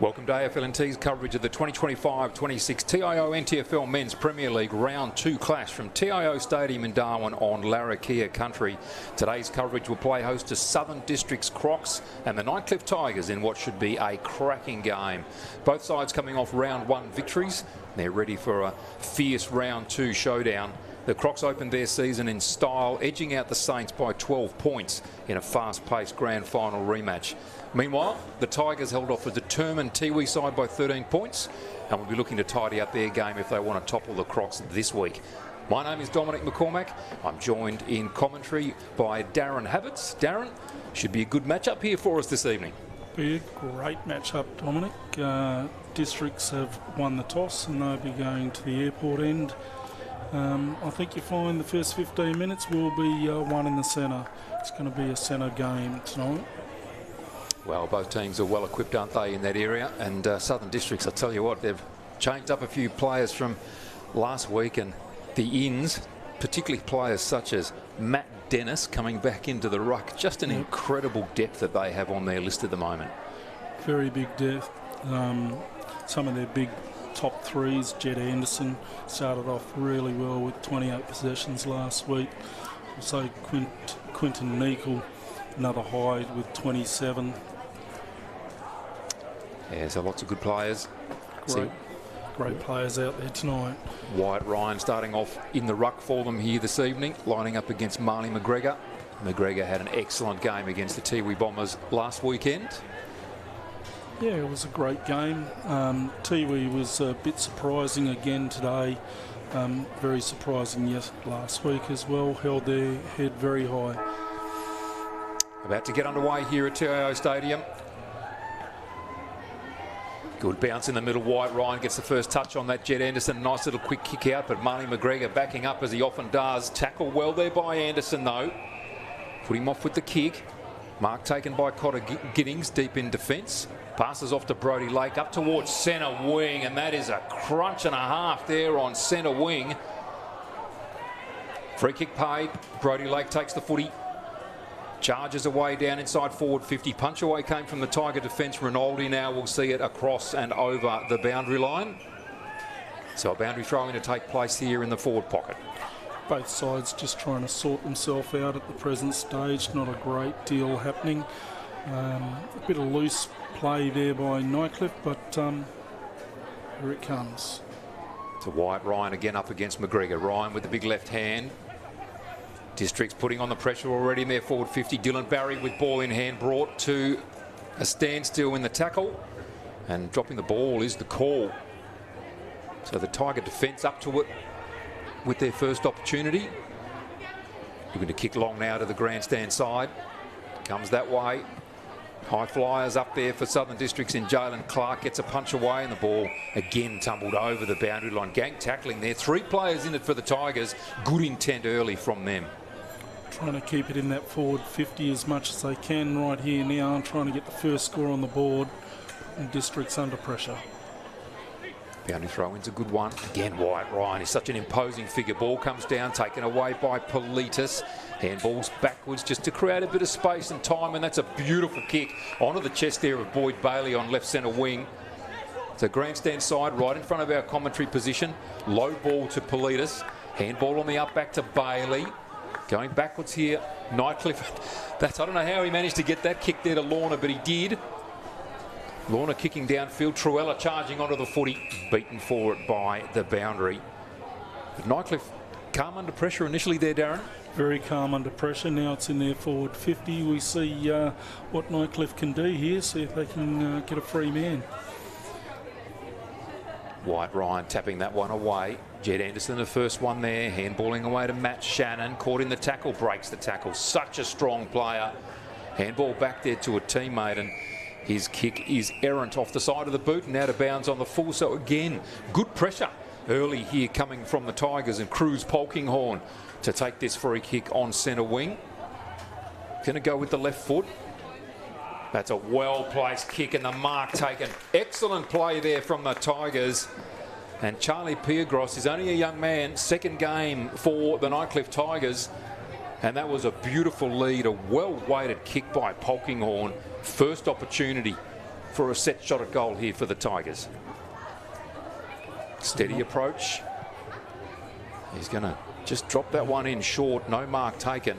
Welcome to AFL&T's coverage of the 2025-26 TIO NTFL Men's Premier League Round 2 clash from TIO Stadium in Darwin on Larrakia country. Today's coverage will play host to Southern District's Crocs and the Nightcliff Tigers in what should be a cracking game. Both sides coming off Round 1 victories. They're ready for a fierce Round 2 showdown. The Crocs opened their season in style, edging out the Saints by 12 points in a fast-paced grand final rematch. Meanwhile, the Tigers held off a determined Tiwi side by 13 points and will be looking to tidy up their game if they want to topple the Crocs this week. My name is Dominic McCormack. I'm joined in commentary by Darren Habits. Darren, should be a good matchup here for us this evening. Be a great matchup, Dominic. Districts have won the toss and they'll be going to the airport end. I think you find the first 15 minutes will be one in the centre. It's going to be a centre game tonight. Well, both teams are well equipped, aren't they, in that area? And Southern Districts, I tell you what, they've changed up a few players from last week, and the ins, particularly players such as Matt Dennis coming back into the ruck. Just an incredible depth that they have on their list at the moment. Very big depth. Some of their big top threes, Jed Anderson, started off really well with 28 possessions last week. Also Quinton Meikle, another high with 27. Yeah, so lots of good players. Great players out there tonight. Wyatt Ryan starting off in the ruck for them here this evening, lining up against Marley McGregor. McGregor had an excellent game against the Tiwi Bombers last weekend. Yeah, it was a great game. Tiwi was a bit surprising again today. Very surprising last week as well. Held their head very high. About to get underway here at TIO Stadium. Good bounce in the middle. Wyatt Ryan gets the first touch on that. Jed Anderson, nice little quick kick out, but Marley McGregor backing up as he often does. Tackle well there by Anderson though. Put him off with the kick. Mark taken by Cotter Giddings deep in defence. Passes off to Brodie Lake up towards centre wing, and that is a crunch and a half there on centre wing. Free kick paid. Brodie Lake takes the footy. Charges away down inside forward 50. Punch away came from the Tiger defence. Rinaldi now will see it across and over the boundary line. So a boundary throw in to take place here in the forward pocket. Both sides just trying to sort themselves out at the present stage. Not a great deal happening. A bit of loose play there by Nightcliff, but here it comes. To Wyatt Ryan again up against McGregor. Ryan with the big left hand. Districts putting on the pressure already in their forward 50. Dylan Barry with ball in hand brought to a standstill in the tackle. And dropping the ball is the call. So the Tiger defence up to it with their first opportunity. Looking to kick long now to the grandstand side. Comes that way. High flyers up there for Southern Districts in Jalen Clark. Gets a punch away and the ball again tumbled over the boundary line. Gang tackling there. 3 players in it for the Tigers. Good intent early from them. Trying to keep it in that forward 50 as much as they can right here now and trying to get the first score on the board. And Districts under pressure. Boundary throw-in's a good one. Again, Wyatt Ryan is such an imposing figure. Ball comes down, taken away by Politis. Handballs backwards just to create a bit of space and time, and that's a beautiful kick onto the chest there of Boyd Bailey on left centre wing. So grandstand side right in front of our commentary position. Low ball to Politis. Handball on the up back to Bailey. Going backwards here, Nightcliff. I don't know how he managed to get that kick there to Lorna, but he did. Lorna kicking downfield. Truella charging onto the footy. Beaten for it by the boundary. But Nightcliff calm under pressure initially there, Darren. Very calm under pressure. Now it's in their forward 50. We see what Nightcliff can do here. See if they can get a free man. Wyatt Ryan tapping that one away. Jed Anderson the first one there. Handballing away to Matt Shannon. Caught in the tackle. Breaks the tackle. Such a strong player. Handball back there to a teammate, and his kick is errant off the side of the boot and out of bounds on the full. So again, good pressure early here coming from the Tigers, and Cruz Polkinghorn to take this free kick on centre wing. Going to go with the left foot. That's a well-placed kick and the mark taken. Excellent play there from the Tigers. And Charlie Piergros is only a young man, second game for the Nightcliff Tigers. And that was a beautiful lead, a well-weighted kick by Polkinghorn. First opportunity for a set shot at goal here for the Tigers. Steady approach. He's going to just drop that one in short, no mark taken,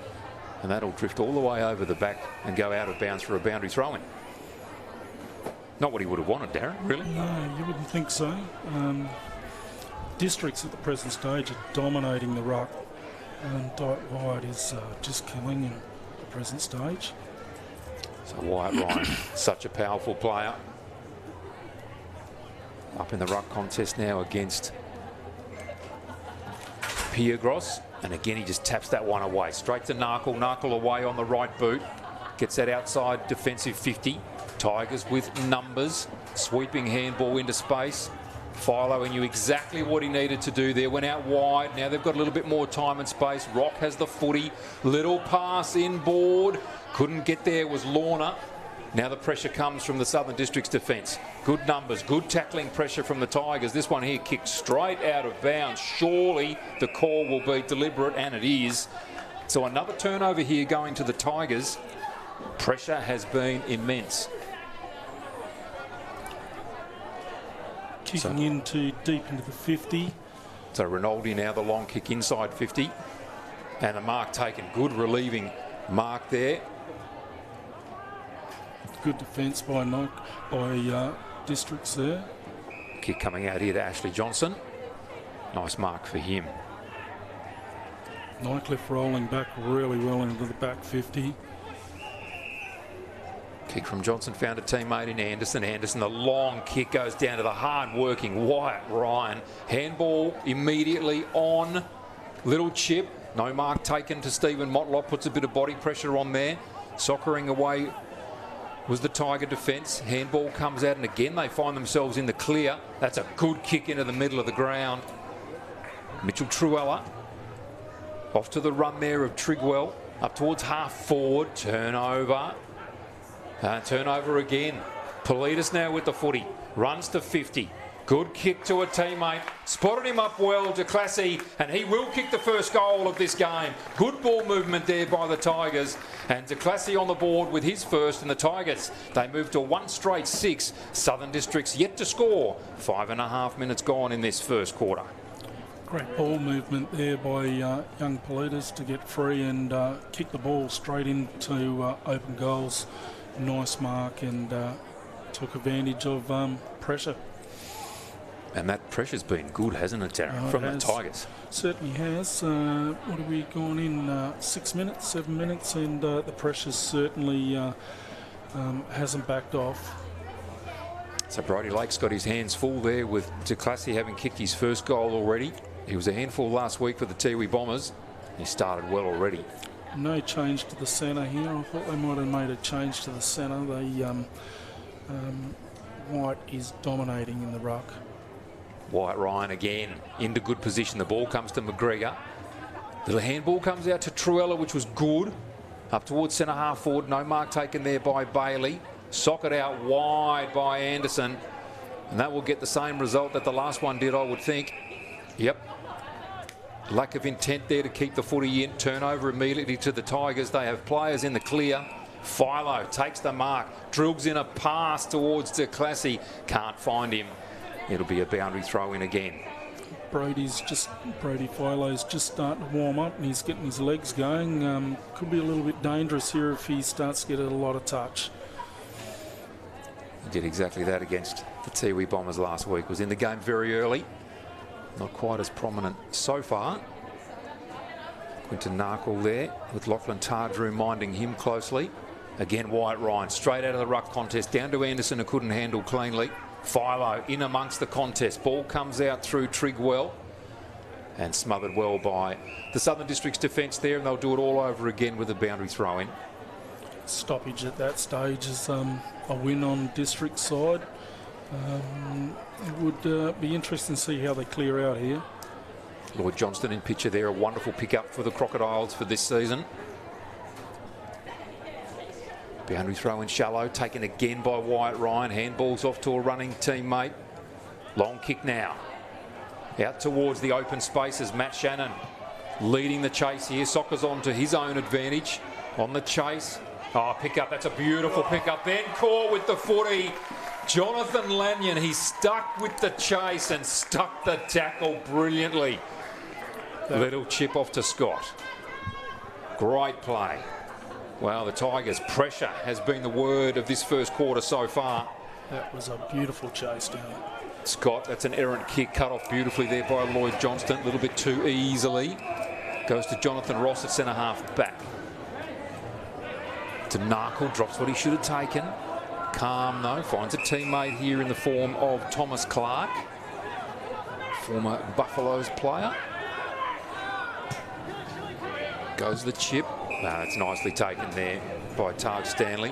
and that'll drift all the way over the back and go out of bounds for a boundary throw-in. Not what he would have wanted, Darren, really. No, you wouldn't think so. Districts at the present stage are dominating the ruck, and Dyke Wyatt is just killing him at the present stage. So Wyatt Ryan, such a powerful player. Up in the ruck contest now against Piergross, and again he just taps that one away. Straight to Narkle. Narkle away on the right boot. Gets that outside defensive 50. Tigers with numbers. Sweeping handball into space. Philo knew exactly what he needed to do there. Went out wide. Now they've got a little bit more time and space. Rock has the footy. Little pass inboard. Couldn't get there was Lorna. Now the pressure comes from the Southern District's defence. Good numbers, good tackling pressure from the Tigers. This one here kicked straight out of bounds. Surely the call will be deliberate, and it is. So another turnover here going to the Tigers. Pressure has been immense. Kicking into deep into the 50. So Rinaldi now the long kick inside 50. And the mark taken. Good relieving mark there. Good defence by Districts there. Kick coming out here to Ashley Johnson. Nice mark for him. Nightcliff rolling back really well into the back 50. Kick from Johnson found a teammate in Anderson. Anderson, the long kick goes down to the hard-working Wyatt Ryan. Handball immediately on. Little chip. No mark taken to Stephen Motlop. Puts a bit of body pressure on there. Soccering away was the Tiger defence. Handball comes out, and again they find themselves in the clear. That's a good kick into the middle of the ground. Mitchell Truella off to the run there of Trigwell. Up towards half forward. Turnover. Turnover again. Politis now with the footy. Runs to 50. Good kick to a teammate. Spotted him up well to Classy, and he will kick the first goal of this game. Good ball movement there by the Tigers. And de Classy on the board with his first, and the Tigers, they move to 1 straight 6. Southern Districts yet to score. 5.5 minutes gone in this first quarter. Great ball movement there by young Politis to get free and kick the ball straight into open goals. Nice mark, and took advantage of pressure. And that pressure's been good, hasn't it, Darren, from the Tigers? Certainly has. What have we gone in? 6 minutes, 7 minutes, and the pressure certainly hasn't backed off. So Brodie Lake's got his hands full there with de Classy having kicked his first goal already. He was a handful last week for the Tiwi Bombers. He started well already. No change to the centre here. I thought they might have made a change to the centre. White is dominating in the ruck. Wyatt Ryan again into good position. The ball comes to McGregor. Little handball comes out to Truella, which was good. Up towards centre half forward. No mark taken there by Bailey. Socket out wide by Anderson. And that will get the same result that the last one did, I would think. Yep. Lack of intent there to keep the footy in. Turnover immediately to the Tigers. They have players in the clear. Philo takes the mark. Drills in a pass towards de Classy. Can't find him. It'll be a boundary throw in again. Brody Philo's just starting to warm up, and he's getting his legs going. Could be a little bit dangerous here if he starts to get a lot of touch. He did exactly that against the Tiwi Bombers last week. Was in the game very early. Not quite as prominent so far. Quinton Narkle there with Lachlan Tardrew minding him closely. Again, Wyatt Ryan straight out of the ruck contest down to Anderson, who couldn't handle cleanly. Philo in amongst the contest. Ball comes out through Trigwell and smothered well by the Southern District's defence there, and they'll do it all over again with a boundary throw in. Stoppage at that stage is a win on District side. It would be interesting to see how they clear out here. Lloyd Johnston in picture there, a wonderful pickup for the Crocodiles for this season. Boundary throw in shallow, taken again by Wyatt Ryan. Handballs off to a running teammate. Long kick now. Out towards the open spaces. Matt Shannon leading the chase here. Soccer's on to his own advantage. On the chase. Oh, pick up. That's a beautiful pick up. Then caught with the footy. Jonathan Lanyon, he stuck with the chase and stuck the tackle brilliantly. Little chip off to Scott. Great play. Well, the Tigers' pressure has been the word of this first quarter so far. That was a beautiful chase down. Scott, that's an errant kick, cut off beautifully there by Lloyd Johnston, a little bit too easily. Goes to Jonathan Ross at centre half back. To Narkle, drops what he should have taken. Calm though, finds a teammate here in the form of Thomas Clark, former Buffaloes player. Goes the chip. No, that's nicely taken there by Targ Stanley.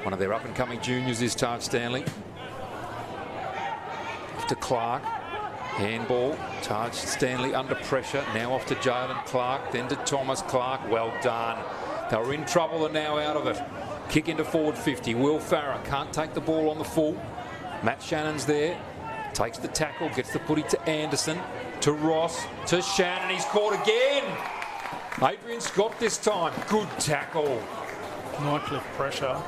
One of their up-and-coming juniors is Targ Stanley. Off to Clark. Handball. Targ Stanley under pressure. Now off to Jalen Clark. Then to Thomas Clark. Well done. They were in trouble and now out of it. Kick into forward 50. Will Farrer can't take the ball on the full. Matt Shannon's there. Takes the tackle. Gets the footy to Anderson. To Ross. To Shannon. He's caught again. Adrian Scott this time. Good tackle. Nightcliff pressure.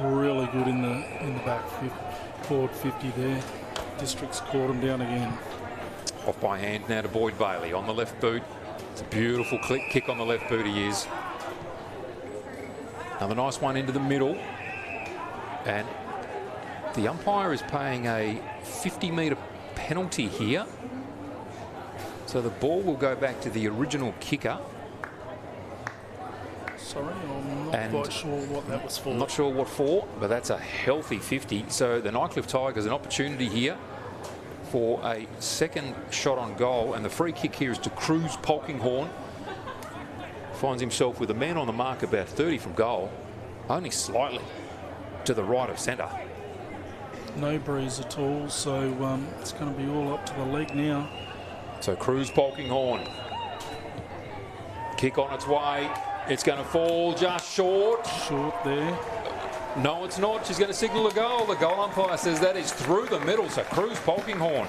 Really good in the back forward 50 there. District's caught him down again. Off by hand now to Boyd Bailey on the left boot. It's a beautiful kick on the left boot he is. Another nice one into the middle. And the umpire is paying a 50-metre penalty here. So the ball will go back to the original kicker. Sorry, I'm not quite sure what that was for. I'm not sure what for, but that's a healthy 50. So the Nightcliff Tigers an opportunity here for a second shot on goal, and the free kick here is to Cruz Polkinghorne. Finds himself with a man on the mark about 30 from goal, only slightly to the right of centre. No breeze at all, so it's going to be all up to the leg now. So Cruz Polkinghorne. Kick on its way. It's going to fall just short. Short there. No, it's not. She's going to signal a goal. The goal umpire says that is through the middle. So Cruz Polkinghorne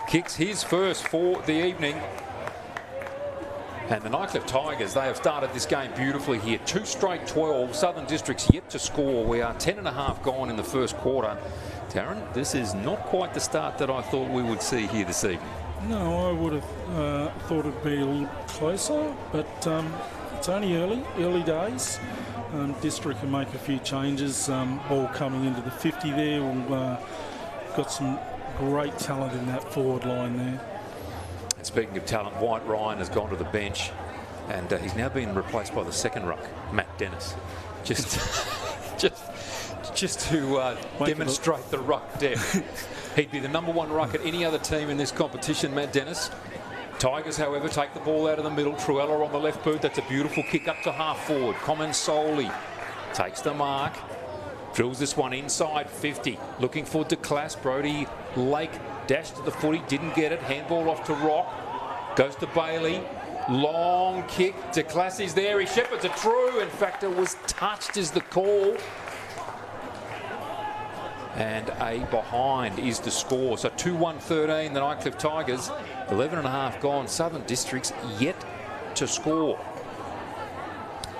kicks his first for the evening. And the Nightcliff Tigers, they have started this game beautifully here. 2 straight 12. Southern District's yet to score. We are 10.5 gone in the first quarter. Darren, this is not quite the start that I thought we would see here this evening. No, I would have thought it'd be a little closer, but it's only early days. District can make a few changes. Ball coming into the 50 there. We've got some great talent in that forward line there. And speaking of talent, White Ryan has gone to the bench, and he's now been replaced by the second ruck, Matt Dennis. Just to demonstrate the ruck depth. He'd be the #1 ruck at any other team in this competition, Matt Dennis. Tigers, however, take the ball out of the middle. Truella on the left boot. That's a beautiful kick up to half forward. Comensoli takes the mark. Drills this one inside 50. Looking for DeClass. Brody Lake dashed to the footy. Didn't get it. Handball off to Rock. Goes to Bailey. Long kick. DeClass is there. He shepherds a true. In fact, it was touched is the call. And a behind is the score. So 2-1-13, the Nightcliff Tigers. 11.5 gone. Southern Districts yet to score.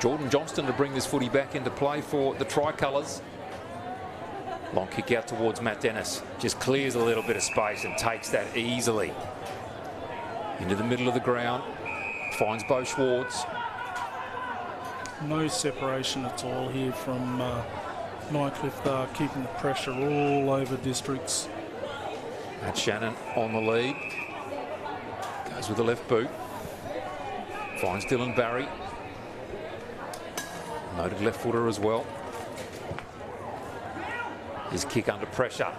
Jordan Johnston to bring this footy back into play for the Tricolours. Long kick out towards Matt Dennis. Just clears a little bit of space and takes that easily. Into the middle of the ground. Finds Bo Schwartz. No separation at all here from Nightcliff. They're keeping the pressure all over Districts. Matt Shannon on the lead. Goes with the left boot. Finds Dylan Barry. Noted left footer as well. His kick under pressure.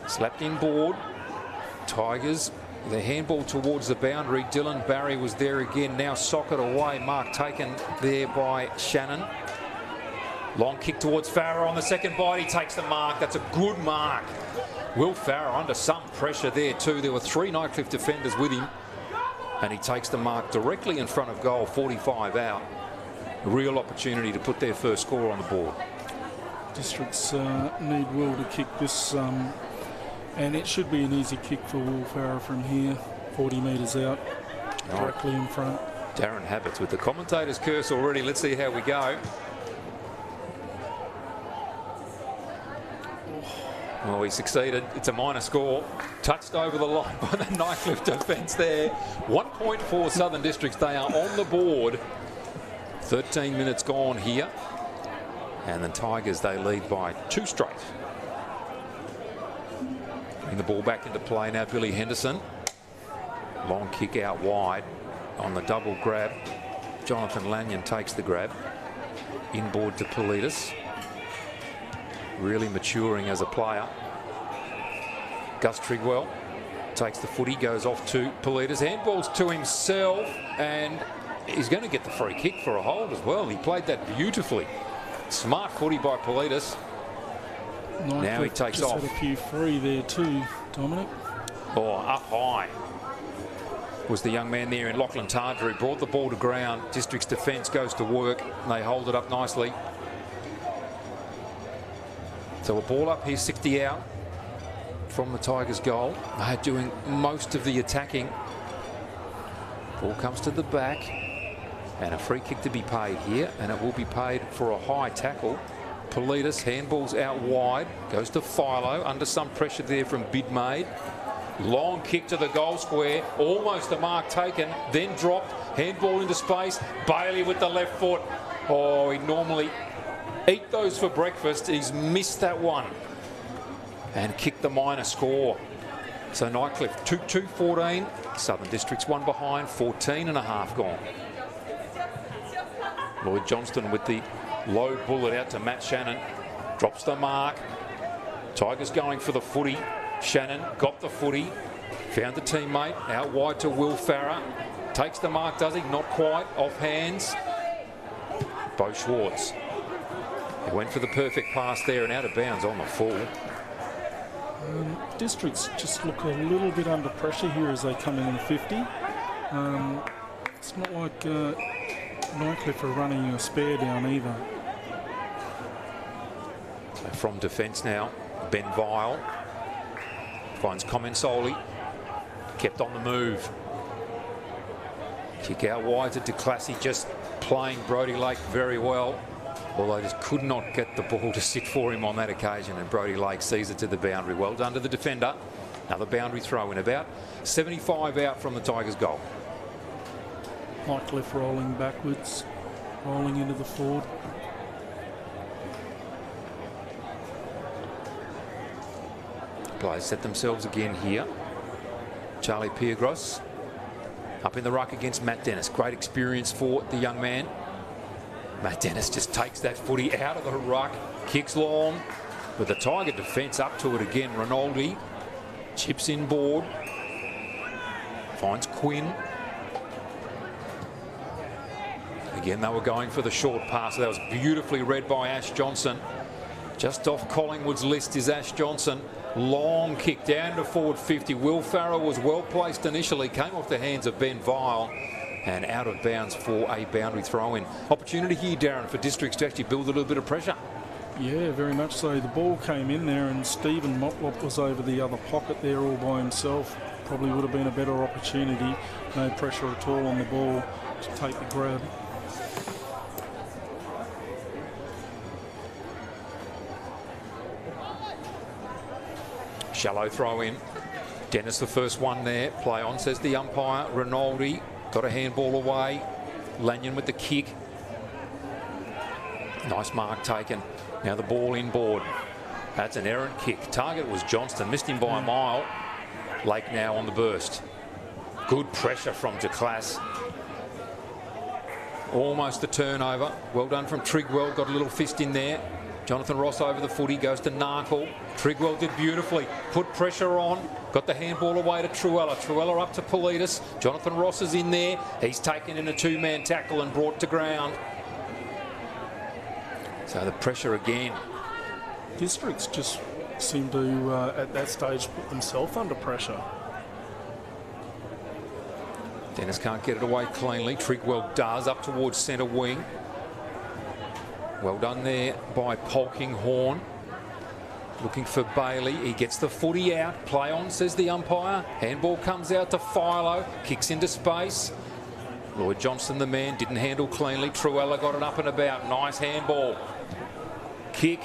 Slapped in board. Tigers, the handball towards the boundary. Dylan Barry was there again. Now socket away. Mark taken there by Shannon. Long kick towards Farrer on the second bite. He takes the mark. That's a good mark. Will Farrer under some pressure there too. There were 3 Nightcliff defenders with him. And he takes the mark directly in front of goal, 45 out. A real opportunity to put their first score on the board. Districts need Will to kick this. And it should be an easy kick for Will Farrer from here. 40 metres out. Directly in front. Darren Habits with the commentator's curse already. Let's see how we go. Well, he succeeded. It's a minor score. Touched over the line by the Nightcliff defence there. 1 point for Southern Districts. They are on the board. 13 minutes gone here. And the Tigers, they lead by 2 straight. Bring the ball back into play now. Billy Henderson. Long kick out wide on the double grab. Jonathan Lanyon takes the grab. Inboard to Politis. Really maturing as a player. Gus Trigwell takes the footy, goes off to Politis. Handballs to himself, and he's going to get the free kick for a hold as well. He played that beautifully. Smart footy by Politis. Now he takes off. Had a few free there too, Dominic. Oh, up high was the young man there in Lachlan Tardra, who brought the ball to ground. District's defence goes to work, and they hold it up nicely. So a ball up here, 60 out from the Tigers' goal. They're doing most of the attacking. Ball comes to the back, and a free kick to be paid here, and it will be paid for a high tackle. Politis handballs out wide, goes to Philo, under some pressure there from Bidmaid. Long kick to the goal square, almost the mark taken, then dropped, handball into space. Bailey with the left foot. Oh, he normally eat those for breakfast. He's missed that one and kicked the minor score. So Nightcliff 2-2-14. Southern Districts 1 behind, 14 and a half gone. Lloyd Johnston with the low bullet out to Matt Shannon. Drops the mark. Tigers going for the footy. Shannon got the footy. Found the teammate. Out wide to Will Farrer. Takes the mark, does he? Not quite. Off hands. Bo Schwartz. He went for the perfect pass there and out of bounds on the full. Districts just look a little bit under pressure here as they come in the 50. It's not like Nightcliff are running a spare down either. So from defence now, Ben Vile finds Comensoli. Kept on the move. Kick out wide to DeClassy, just playing Brody Lake very well. Although just could not get the ball to sit for him on that occasion, and Brody Lake sees it to the boundary. Well done to the defender. Another boundary throw in, about 75 out from the Tigers' goal. Nightcliff rolling backwards, rolling into the forward. Players set themselves again here. Charlie Piergros up in the ruck against Matt Dennis. Great experience for the young man. Matt Dennis just takes that footy out of the ruck, kicks long, with the Tiger defence up to it again. Rinaldi chips in board, finds Quinn. Again, they were going for the short pass. That was beautifully read by Ash Johnson. Just off Collingwood's list is Ash Johnson. Long kick down to forward 50. Will Farrell was well placed initially, came off the hands of Ben Vile, and out of bounds for a boundary throw-in. Opportunity here, Darren, for Districts to actually build a little bit of pressure. Yeah, very much so. The ball came in there and Stephen Motlop was over the other pocket there all by himself. Probably would have been a better opportunity. No pressure at all on the ball to take the grab. Shallow throw in. Dennis the first one there. Play on, says the umpire. Rinaldi got a handball away. Lanyon with the kick. Nice mark taken. Now the ball inboard. That's an errant kick. Target was Johnston. Missed him by a mile. Lake now on the burst. Good pressure from DeClass. Almost a turnover. Well done from Trigwell. Got a little fist in there. Jonathan Ross over the footy, goes to Narkle. Trigwell did beautifully, put pressure on, got the handball away to Truella. Truella up to Politis. Jonathan Ross is in there. He's taken in a two-man tackle and brought to ground. So the pressure again. Districts just seem to, at that stage, put themselves under pressure. Dennis can't get it away cleanly. Trigwell does, up towards centre wing. Well done there by Polkinghorn. Looking for Bailey. He gets the footy out. Play on, says the umpire. Handball comes out to Philo. Kicks into space. Lloyd Johnston, the man, didn't handle cleanly. Truella got it up and about. Nice handball. Kick.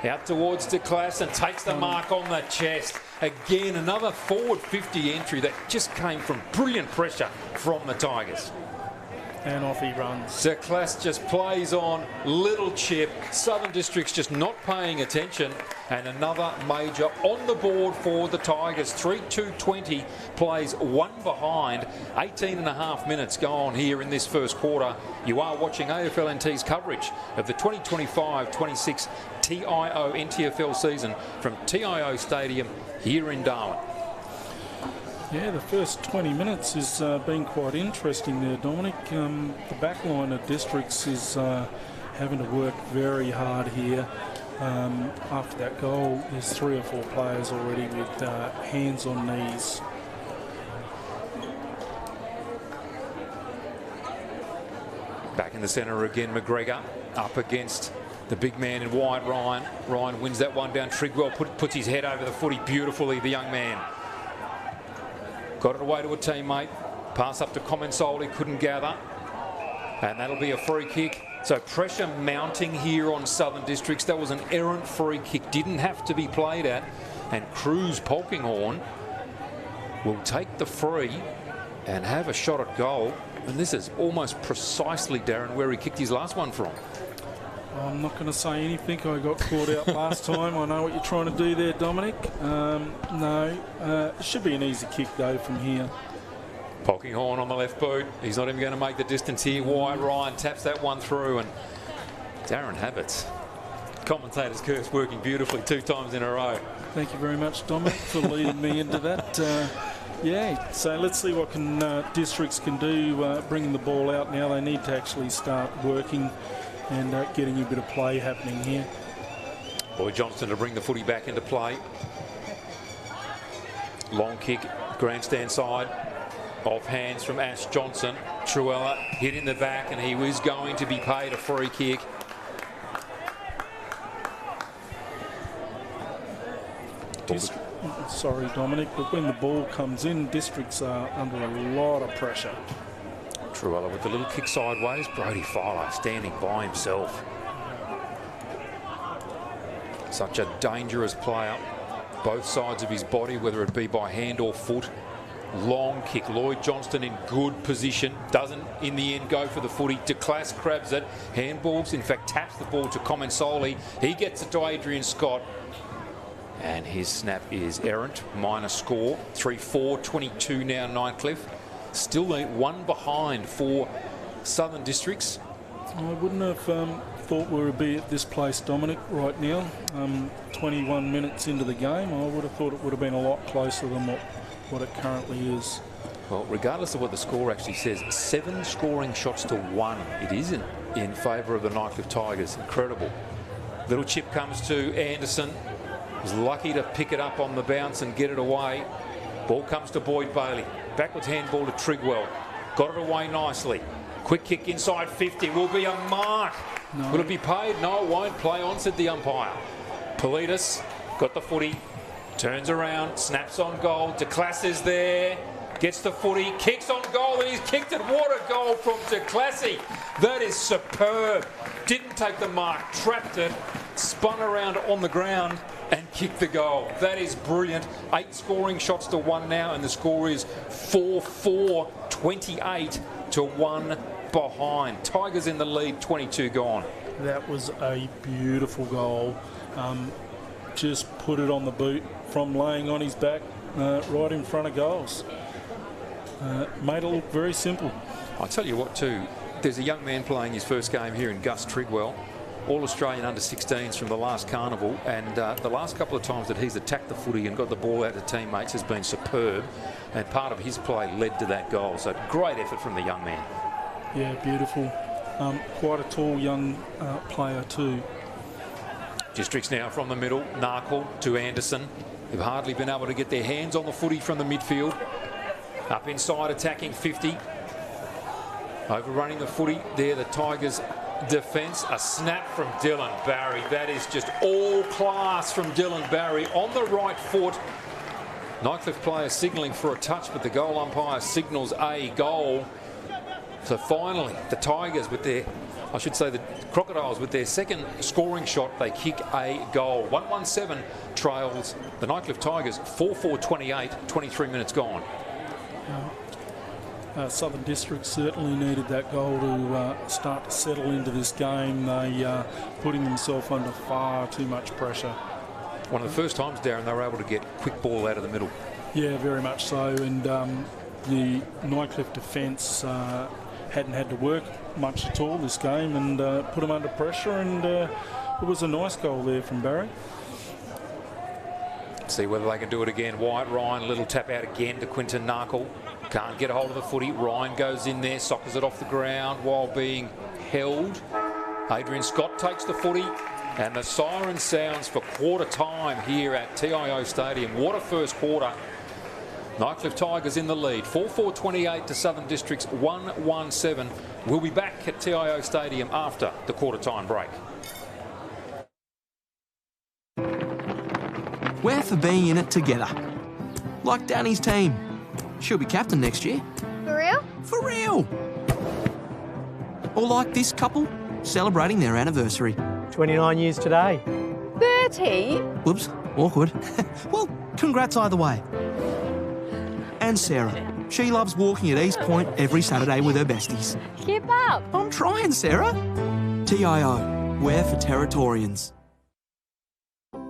Out towards DeClass and takes the mark on the chest. Again, another forward 50 entry that just came from brilliant pressure from the Tigers. And off he runs. DeClass just plays on, little chip. Southern District's just not paying attention. And another major on the board for the Tigers. 3-2-20 plays one behind. 18.5 minutes gone here in this first quarter. You are watching AFLNT's coverage of the 2025-26 TIO NTFL season from TIO Stadium here in Darwin. Yeah, the first 20 minutes has been quite interesting there, Dominic. The back line of Districts is having to work very hard here. After that goal, there's 3 or 4 players already with hands on knees. Back in the centre again, McGregor up against the big man in white, Ryan. Ryan wins that one down. Trigwell puts his head over the footy beautifully, the young man. Got it away to a teammate. Pass up to Comensoli, couldn't gather. And that'll be a free kick. So pressure mounting here on Southern Districts. That was an errant free kick. Didn't have to be played at. And Cruz Polkinghorne will take the free and have a shot at goal. And this is almost precisely, Darren, where he kicked his last one from. I'm not going to say anything. I got caught out last time. I know what you're trying to do there, Dominic. It should be an easy kick, though, from here. Polkinghorne on the left boot. He's not even going to make the distance here. Wide, Ryan taps that one through. And Darren Habits, commentator's curse, working beautifully 2 times in a row. Thank you very much, Dominic, for leading me into that. Yeah, so let's see what Districts can do bringing the ball out now. They need to actually start working and getting a bit of play happening here. Boyd Johnston to bring the footy back into play. Long kick, grandstand side. Off hands from Ash Johnson. Truella hit in the back and he was going to be paid a free kick. Sorry, Dominic, but when the ball comes in, Districts are under a lot of pressure. Truella with the little kick sideways. Brody Fowler standing by himself. Such a dangerous player. Both sides of his body, whether it be by hand or foot. Long kick. Lloyd Johnston in good position. Doesn't, in the end, go for the footy. DeClass grabs it. Handballs, in fact, taps the ball to Comensoli. He gets it to Adrian Scott. And his snap is errant. Minor score. 3-4, 22 now, Nightcliff. Still one behind for Southern Districts. I wouldn't have thought we would be at this place, Dominic, right now. 21 minutes into the game, I would have thought it would have been a lot closer than what it currently is. Well, regardless of what the score actually says, 7 scoring shots to 1. It is in favour of the Nightcliff Tigers. Incredible. Little chip comes to Anderson. Was lucky to pick it up on the bounce and get it away. Ball comes to Boyd Bailey. Backwards handball to Trigwell. Got it away nicely. Quick kick inside 50. Will be a mark. No. Will it be paid? No, it won't. Play on, said the umpire. Politis got the footy. Turns around. Snaps on goal. DeClass is there. Gets the footy. Kicks on goal. And he's kicked it. What a goal from DeClassy. That is superb. Didn't take the mark. Trapped it. Spun around on the ground and kicked the goal. That is brilliant. 8 scoring shots to 1 now, and the score is 4-4, 28 to 1 behind. Tigers in the lead, 22 gone. That was a beautiful goal. Just put it on the boot from laying on his back right in front of goals. Made it look very simple. I tell you what too, there's a young man playing his first game here in Gus Trigwell. All-Australian under-16s from the last carnival, and the last couple of times that he's attacked the footy and got the ball out to teammates has been superb, and part of his play led to that goal. So great effort from the young man. Yeah, beautiful. Quite a tall young player too. Districts now from the middle. Narkle to Anderson. They've hardly been able to get their hands on the footy from the midfield. Up inside, attacking 50. Overrunning the footy there, the Tigers defence. A snap from Dylan Barry. That is just all class from Dylan Barry on the right foot. Nightcliff player signalling for a touch, but the goal umpire signals a goal. So finally, the Tigers with their I should say the Crocodiles, with their second scoring shot, they kick a goal. 117 trails the Nightcliff Tigers 4-4-28, 23 minutes gone. Southern District certainly needed that goal to start to settle into this game. They putting themselves under far too much pressure. One of the first times, Darren, they were able to get quick ball out of the middle. Yeah, very much so. And the Nightcliff defence hadn't had to work much at all this game and put them under pressure. And it was a nice goal there from Barry. See whether they can do it again. White Ryan, little tap out again to Quinton Narkle. Can't get a hold of the footy. Ryan goes in there, soccers it off the ground while being held. Adrian Scott takes the footy, and the siren sounds for quarter time here at TIO Stadium. What a first quarter. Nightcliff Tigers in the lead. 4-4-28 to Southern District's 1-1-7. We'll be back at TIO Stadium after the quarter time break. We're for being in it together. Like Danny's team. She'll be captain next year. For real? For real! Or like this couple, celebrating their anniversary. 29 years today. 30? Whoops, awkward. Well, congrats either way. And Sarah. She loves walking at East Point every Saturday with her besties. Keep up. I'm trying, Sarah. TIO, we're for Territorians.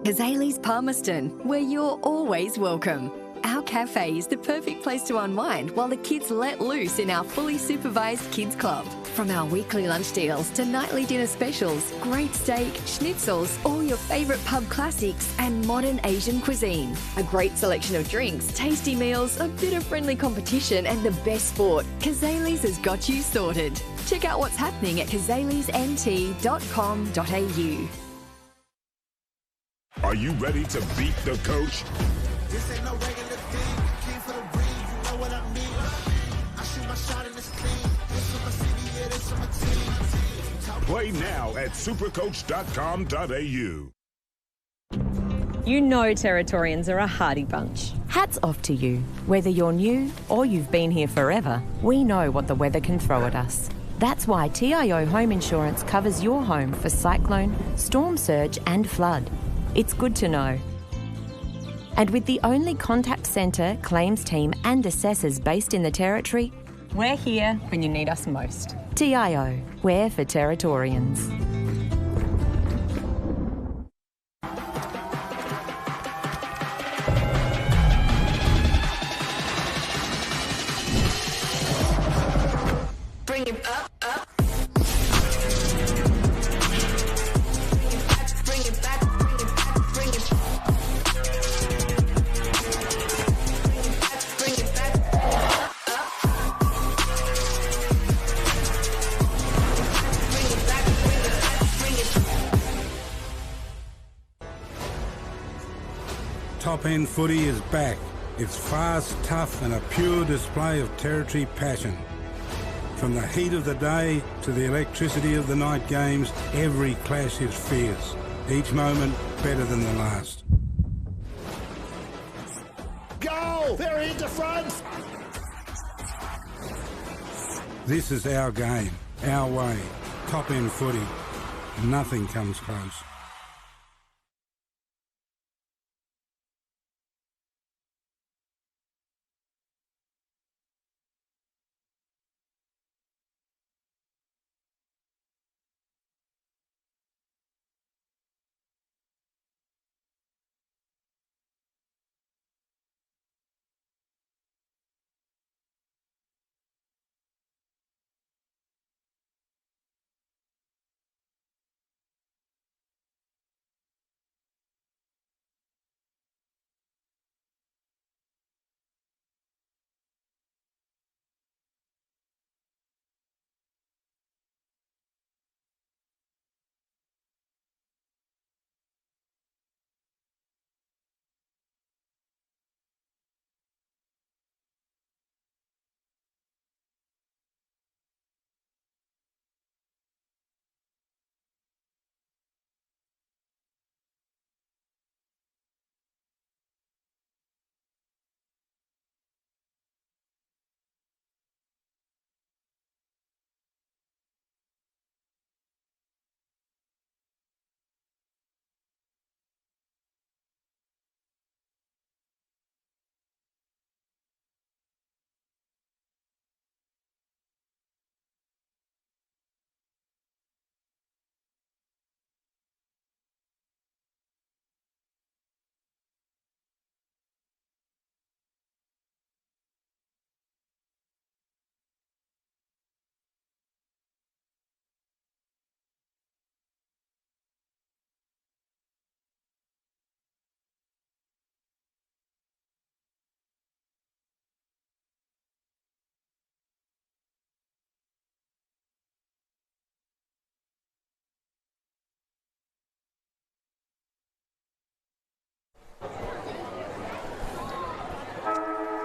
Kazali's Palmerston, where you're always welcome. Our cafe is the perfect place to unwind while the kids let loose in our fully supervised kids club. From our weekly lunch deals to nightly dinner specials, great steak, schnitzels, all your favourite pub classics and modern Asian cuisine. A great selection of drinks, tasty meals, a bit of friendly competition and the best sport. Kazali's has got you sorted. Check out what's happening at kazaliesnt.com.au. Are you ready to beat the coach? This ain't no regular thing. Came for the ring, you know what I mean. I shoot my shot and it's clean. This is my city, yeah, this is my team. Play now at supercoach.com.au. You know Territorians are a hardy bunch. Hats off to you. Whether you're new or you've been here forever, we know what the weather can throw at us. That's why TIO Home Insurance covers your home for cyclone, storm surge and flood. It's good to know. And with the only contact centre, claims team and assessors based in the Territory, We're here when you need us most. TIO, we're for Territorians. Bring it up, up. Bring it back, bring it back, bring it back, bring it back, bring it back, up, up. Bring it back, bring it back, bring it back. Top End Footy is back. It's fast, tough and a pure display of Territory passion. From the heat of the day to the electricity of the night games, every clash is fierce. Each moment better than the last. Go! They're into front! This is our game, our way. Top End Footy. Nothing comes close.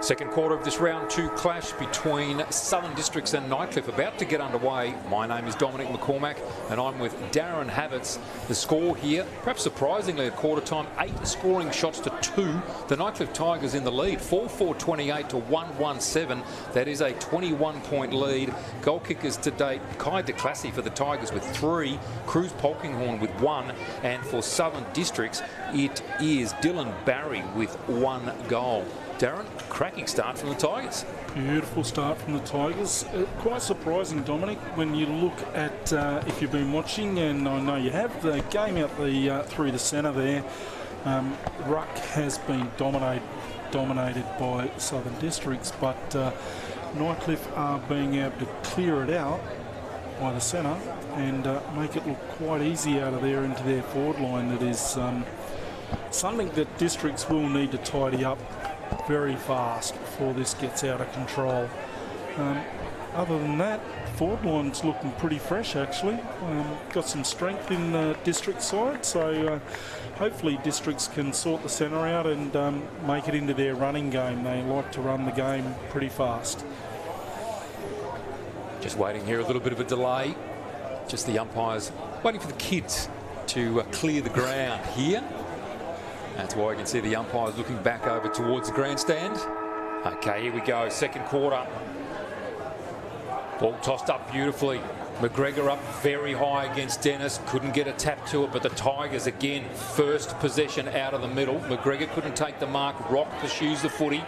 Second quarter of this round 2 clash between Southern Districts and Nightcliff about to get underway. My name is Dominic McCormack and I'm with Darren Havertz. The score here, perhaps surprisingly at quarter time, 8 scoring shots to 2. The Nightcliff Tigers in the lead, 4-4-28 to 1-1-7. That is a 21-point lead. Goal kickers to date, Kai de Classy for the Tigers with 3, Cruz Polkinghorn with 1, and for Southern Districts it is Dylan Barry with 1 goal. Darren, cracking start from the Tigers. Beautiful start from the Tigers. Quite surprising, Dominic, when you look at, if you've been watching, and I know you have, the game out through the centre there. Ruck has been dominated by Southern Districts, but Nightcliff are being able to clear it out by the centre and make it look quite easy out of there into their forward line. That is something that Districts will need to tidy up very fast before this gets out of control. Other than that, forward line's looking pretty fresh actually. Got some strength in the District side, so hopefully Districts can sort the centre out and make it into their running game. They like to run the game pretty fast. Just waiting here, a little bit of a delay. Just the umpires waiting for the kids to clear the ground here. That's why you can see the umpires looking back over towards the grandstand. Okay, here we go, second quarter. Ball tossed up beautifully. McGregor up very high against Dennis. Couldn't get a tap to it, but the Tigers again, first possession out of the middle. McGregor couldn't take the mark. Rock pursues the footy,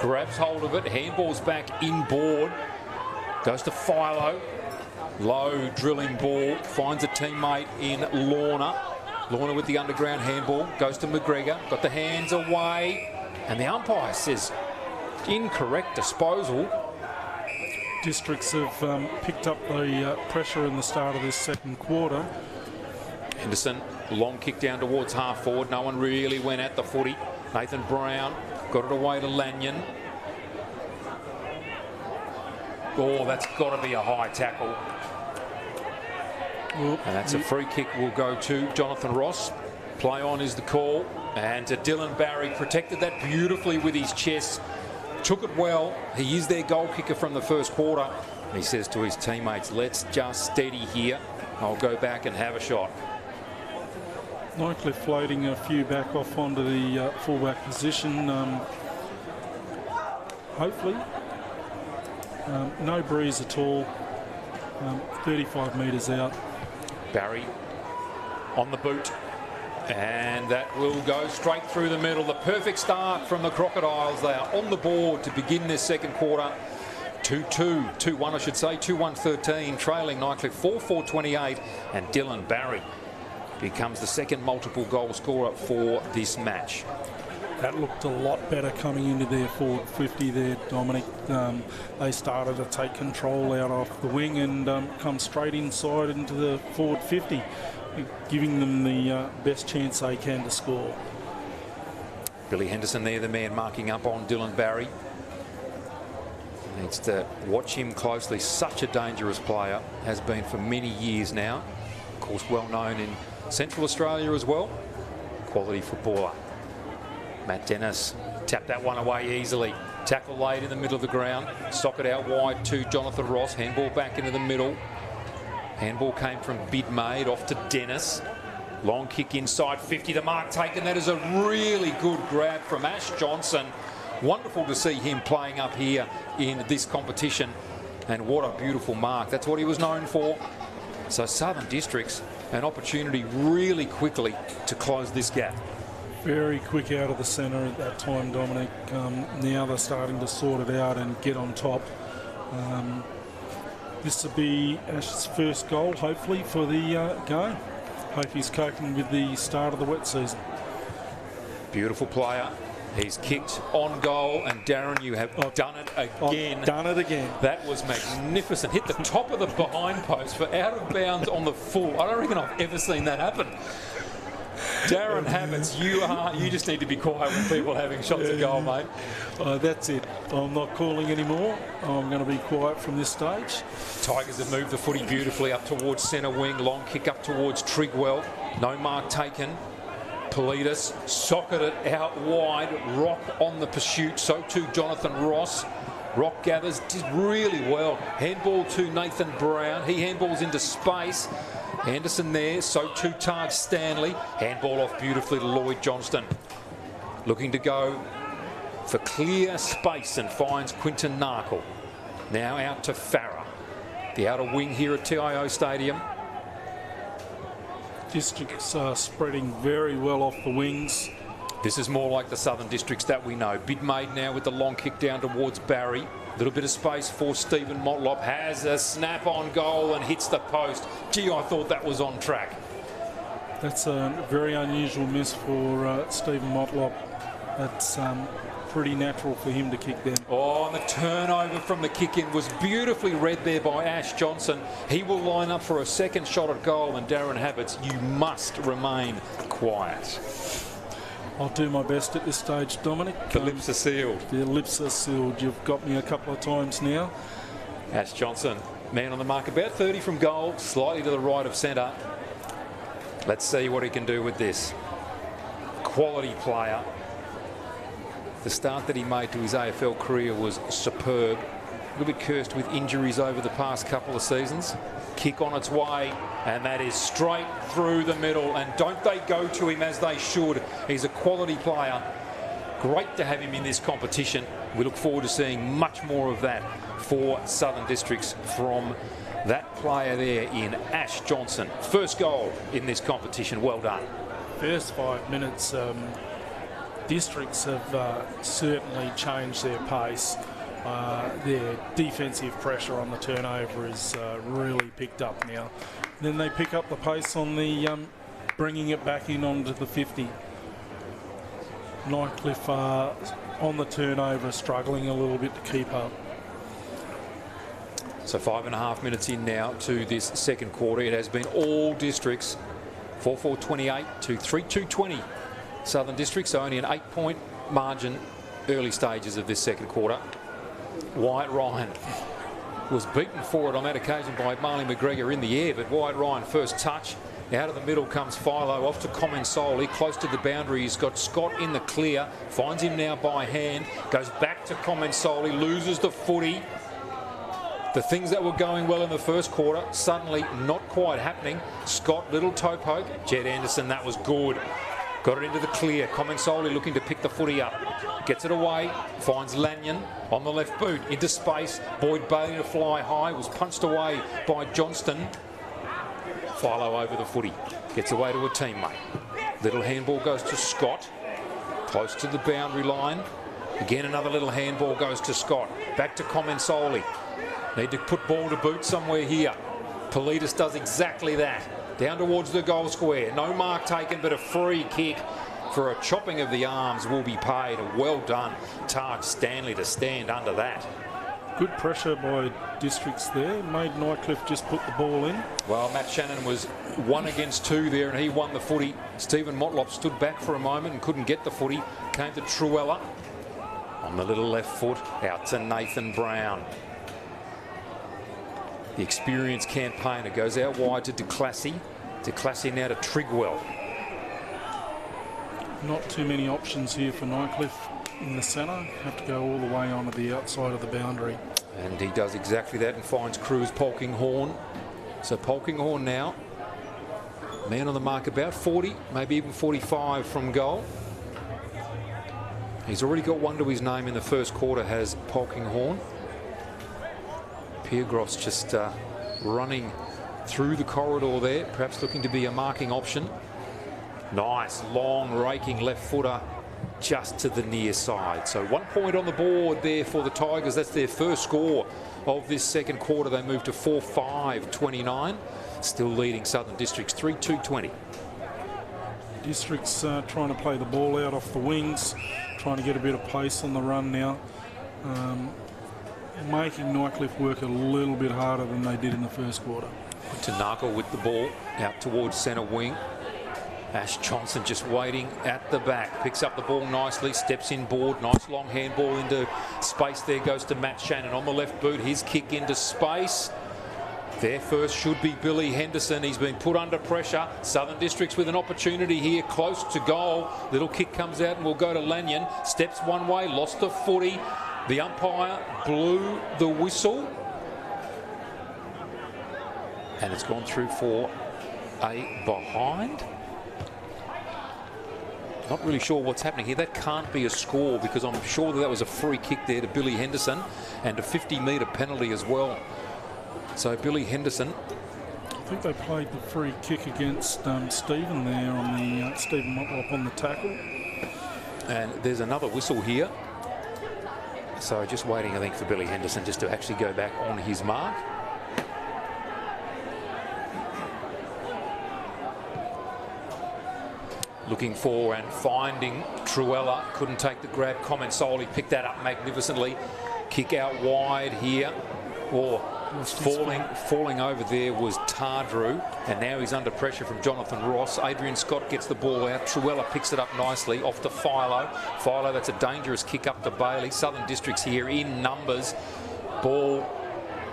grabs hold of it. Handball's back inboard. Goes to Philo. Low drilling ball. Finds a teammate in Lorna. Lorna with the underground handball, goes to McGregor, got the hands away, and the umpire says incorrect disposal. Districts have picked up the pressure in the start of this second quarter. Henderson, long kick down towards half forward, no one really went at the footy. Nathan Brown got it away to Lanyon. Oh, that's got to be a high tackle. And that's a free kick will go to Jonathan Ross. Play on is the call. And Dylan Barry protected that beautifully with his chest. Took it well. He is their goal kicker from the first quarter. And he says to his teammates, let's just steady here. I'll go back and have a shot. Nightcliff floating a few back off onto the fullback position. Hopefully. No breeze at all. 35 metres out. Barry on the boot, and that will go straight through the middle. The perfect start from the Crocodiles. They are on the board to begin this second quarter. 2-1 I should say, 2-1-13, trailing Nightcliff 4-4-28, and Dylan Barry becomes the second multiple goal scorer for this match. That looked a lot better coming into their forward 50 there, Dominic. They started to take control out off the wing and come straight inside into the forward 50, giving them the best chance they can to score. Billy Henderson there, the man marking up on Dylan Barry. Needs to watch him closely. Such a dangerous player, has been for many years now. Of course, well known in Central Australia as well. Quality footballer. Matt Dennis tapped that one away easily. Tackle laid in the middle of the ground. Socket out wide to Jonathan Ross. Handball back into the middle. Handball came from Bid Maid off to Dennis. Long kick inside 50. The mark taken. That is a really good grab from Ash Johnson. Wonderful to see him playing up here in this competition. And what a beautiful mark. That's what he was known for. So Southern Districts, an opportunity really quickly to close this gap. Very quick out of the centre at that time, Dominic. Now they're starting to sort it out and get on top. This will be Ash's first goal, hopefully, for the game. Hope he's coping with the start of the wet season. Beautiful player. He's kicked on goal, and Darren, you have done it again. I've done it again. That was magnificent. Hit the top of the behind post for out of bounds on the full. I don't reckon I've ever seen that happen. Darren Havertz, you just need to be quiet when people are having shots at goal, mate. That's it. I'm not calling anymore. I'm going to be quiet from this stage. Tigers have moved the footy beautifully up towards centre wing. Long kick up towards Trigwell. No mark taken. Politis socketed it out wide. Rock on the pursuit. So too Jonathan Ross. Rock gathers, did really well. Handball to Nathan Brown. He handballs into space. Anderson there. So too Taj Stanley. Handball off beautifully to Lloyd Johnston. Looking to go for clear space and finds Quinton Narkle. Now out to Farah. The outer wing here at TIO Stadium. Districts are spreading very well off the wings. This is more like the Southern Districts that we know. Bid made now with the long kick down towards Barry. A little bit of space for Stephen Motlop. Has a snap on goal and hits the post. Gee, I thought that was on track. That's a very unusual miss for Stephen Motlop. That's pretty natural for him to kick them. Oh, and the turnover from the kick-in was beautifully read there by Ash Johnson. He will line up for a second shot at goal, and Darren Habits, you must remain quiet. I'll do my best at this stage, Dominic. The lips are sealed. The lips are sealed. You've got me a couple of times now. Ash Johnson, man on the mark, about 30 from goal, slightly to the right of centre. Let's see what he can do with this. Quality player. The start that he made to his AFL career was superb. A little bit cursed with injuries over the past couple of seasons. Kick on its way, and that is straight through the middle. And don't they go to him as they should. He's a quality player. Great to have him in this competition. We look forward to seeing much more of that for Southern Districts from that player there in Ash Johnson. First goal in this competition. Well done. First 5 minutes, Districts have certainly changed their pace. Their defensive pressure on the turnover is really picked up now. Then they pick up the pace on the bringing it back in onto the 50. Nightcliff on the turnover, struggling a little bit to keep up. So 5.5 minutes in now to this second quarter. It has been all Districts. 4-4-28 to 3-2-20. Southern Districts only an 8-point margin early stages of this second quarter. Wyatt Ryan was beaten for it on that occasion by Marley McGregor in the air, but Wyatt Ryan first touch. Out of the middle comes Philo, off to Comensoli, close to the boundary. He's got Scott in the clear, finds him now by hand, goes back to Comensoli, loses the footy. The things that were going well in the first quarter, suddenly not quite happening. Scott, little toe poke. Jed Anderson, that was good. Got it into the clear. Comensoli looking to pick the footy up. Gets it away. Finds Lanyon on the left boot. Into space. Boyd Bailey to fly high. Was punched away by Johnston. Philo over the footy. Gets away to a teammate. Little handball goes to Scott. Close to the boundary line. Again, another little handball goes to Scott. Back to Comensoli. Need to put ball to boot somewhere here. Politis does exactly that. Down towards the goal square. No mark taken, but a free kick for a chopping of the arms will be paid. Well done, Taj Stanley, to stand under that. Good pressure by Districts there. Made Nightcliff just put the ball in. Well, Matt Shannon was 1 against 2 there, and he won the footy. Stephen Motlop stood back for a moment and couldn't get the footy. Came to Truella on the little left foot. Out to Nathan Brown. The experienced campaigner goes out wide to DeClassy. DeClassy now to Trigwell. Not too many options here for Nightcliff in the centre. Have to go all the way onto the outside of the boundary. And he does exactly that and finds Cruz Polkinghorn. So Polkinghorn now, man on the mark, about 40, maybe even 45 from goal. He's already got one to his name in the first quarter, has Polkinghorn. Piergross just running through the corridor there, perhaps looking to be a marking option. Nice, long, raking left footer just to the near side. So 1 point on the board there for the Tigers. That's their first score of this second quarter. They move to 4-5-29. Still leading Southern Districts 3-2-20. Districts trying to play the ball out off the wings, trying to get a bit of pace on the run now. Making Nightcliff work a little bit harder than they did in the first quarter. To Narkle with the ball out towards centre wing. Ash Johnson just waiting at the back. Picks up the ball nicely, steps in board. Nice long handball into space there. Goes to Matt Shannon on the left boot. His kick into space. Their first should be Billy Henderson. He's been put under pressure. Southern Districts with an opportunity here, close to goal. Little kick comes out and will go to Lanyon. Steps one way, lost the footy. The umpire blew the whistle. And it's gone through for a behind. Not really sure what's happening here. That can't be a score because I'm sure that was a free kick there to Billy Henderson and a 50-metre penalty as well. So Billy Henderson. I think they played the free kick against Stephen there on the Stephen Motlop on the tackle. And there's another whistle here. So just waiting, I think, for Billy Henderson just to actually go back on his mark. Looking for and finding Truella. Couldn't take the grab. Comensoli picked that up magnificently. Kick out wide here. Falling over there was Tardrew, and now he's under pressure from Jonathan Ross. Adrian Scott gets the ball out. Truella picks it up nicely off to Philo. Philo, that's a dangerous kick up to Bailey. Southern Districts here in numbers. Ball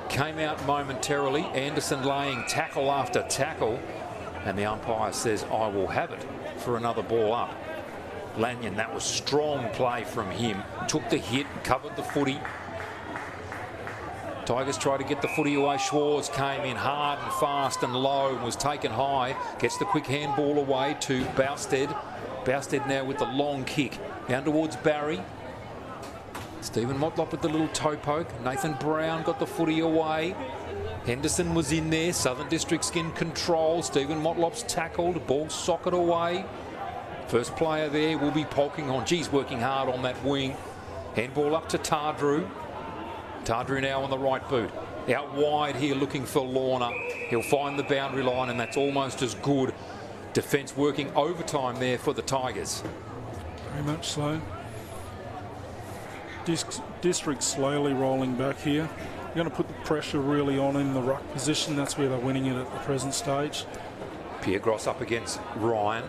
came out momentarily. Anderson laying tackle after tackle, and the umpire says, I will have it for another ball up. Lanyon, that was strong play from him. Took the hit, covered the footy. Tigers tried to get the footy away. Schwartz came in hard and fast and low and was taken high. Gets the quick handball away to Bousted. Bousted now with the long kick. Down towards Barry. Stephen Motlop with the little toe poke. Nathan Brown got the footy away. Henderson was in there. Southern Districts in control. Stephen Motlop's tackled. Ball socket away. First player there will be poking on. Geez, working hard on that wing. Handball up to Tardrew. Tardrew now on the right boot. Out wide here looking for Lorna. He'll find the boundary line, and that's almost as good. Defence working overtime there for the Tigers. Very much so. District slowly rolling back here. You're going to put the pressure really on in the ruck position. That's where they're winning it at the present stage. Pierre Gross up against Ryan.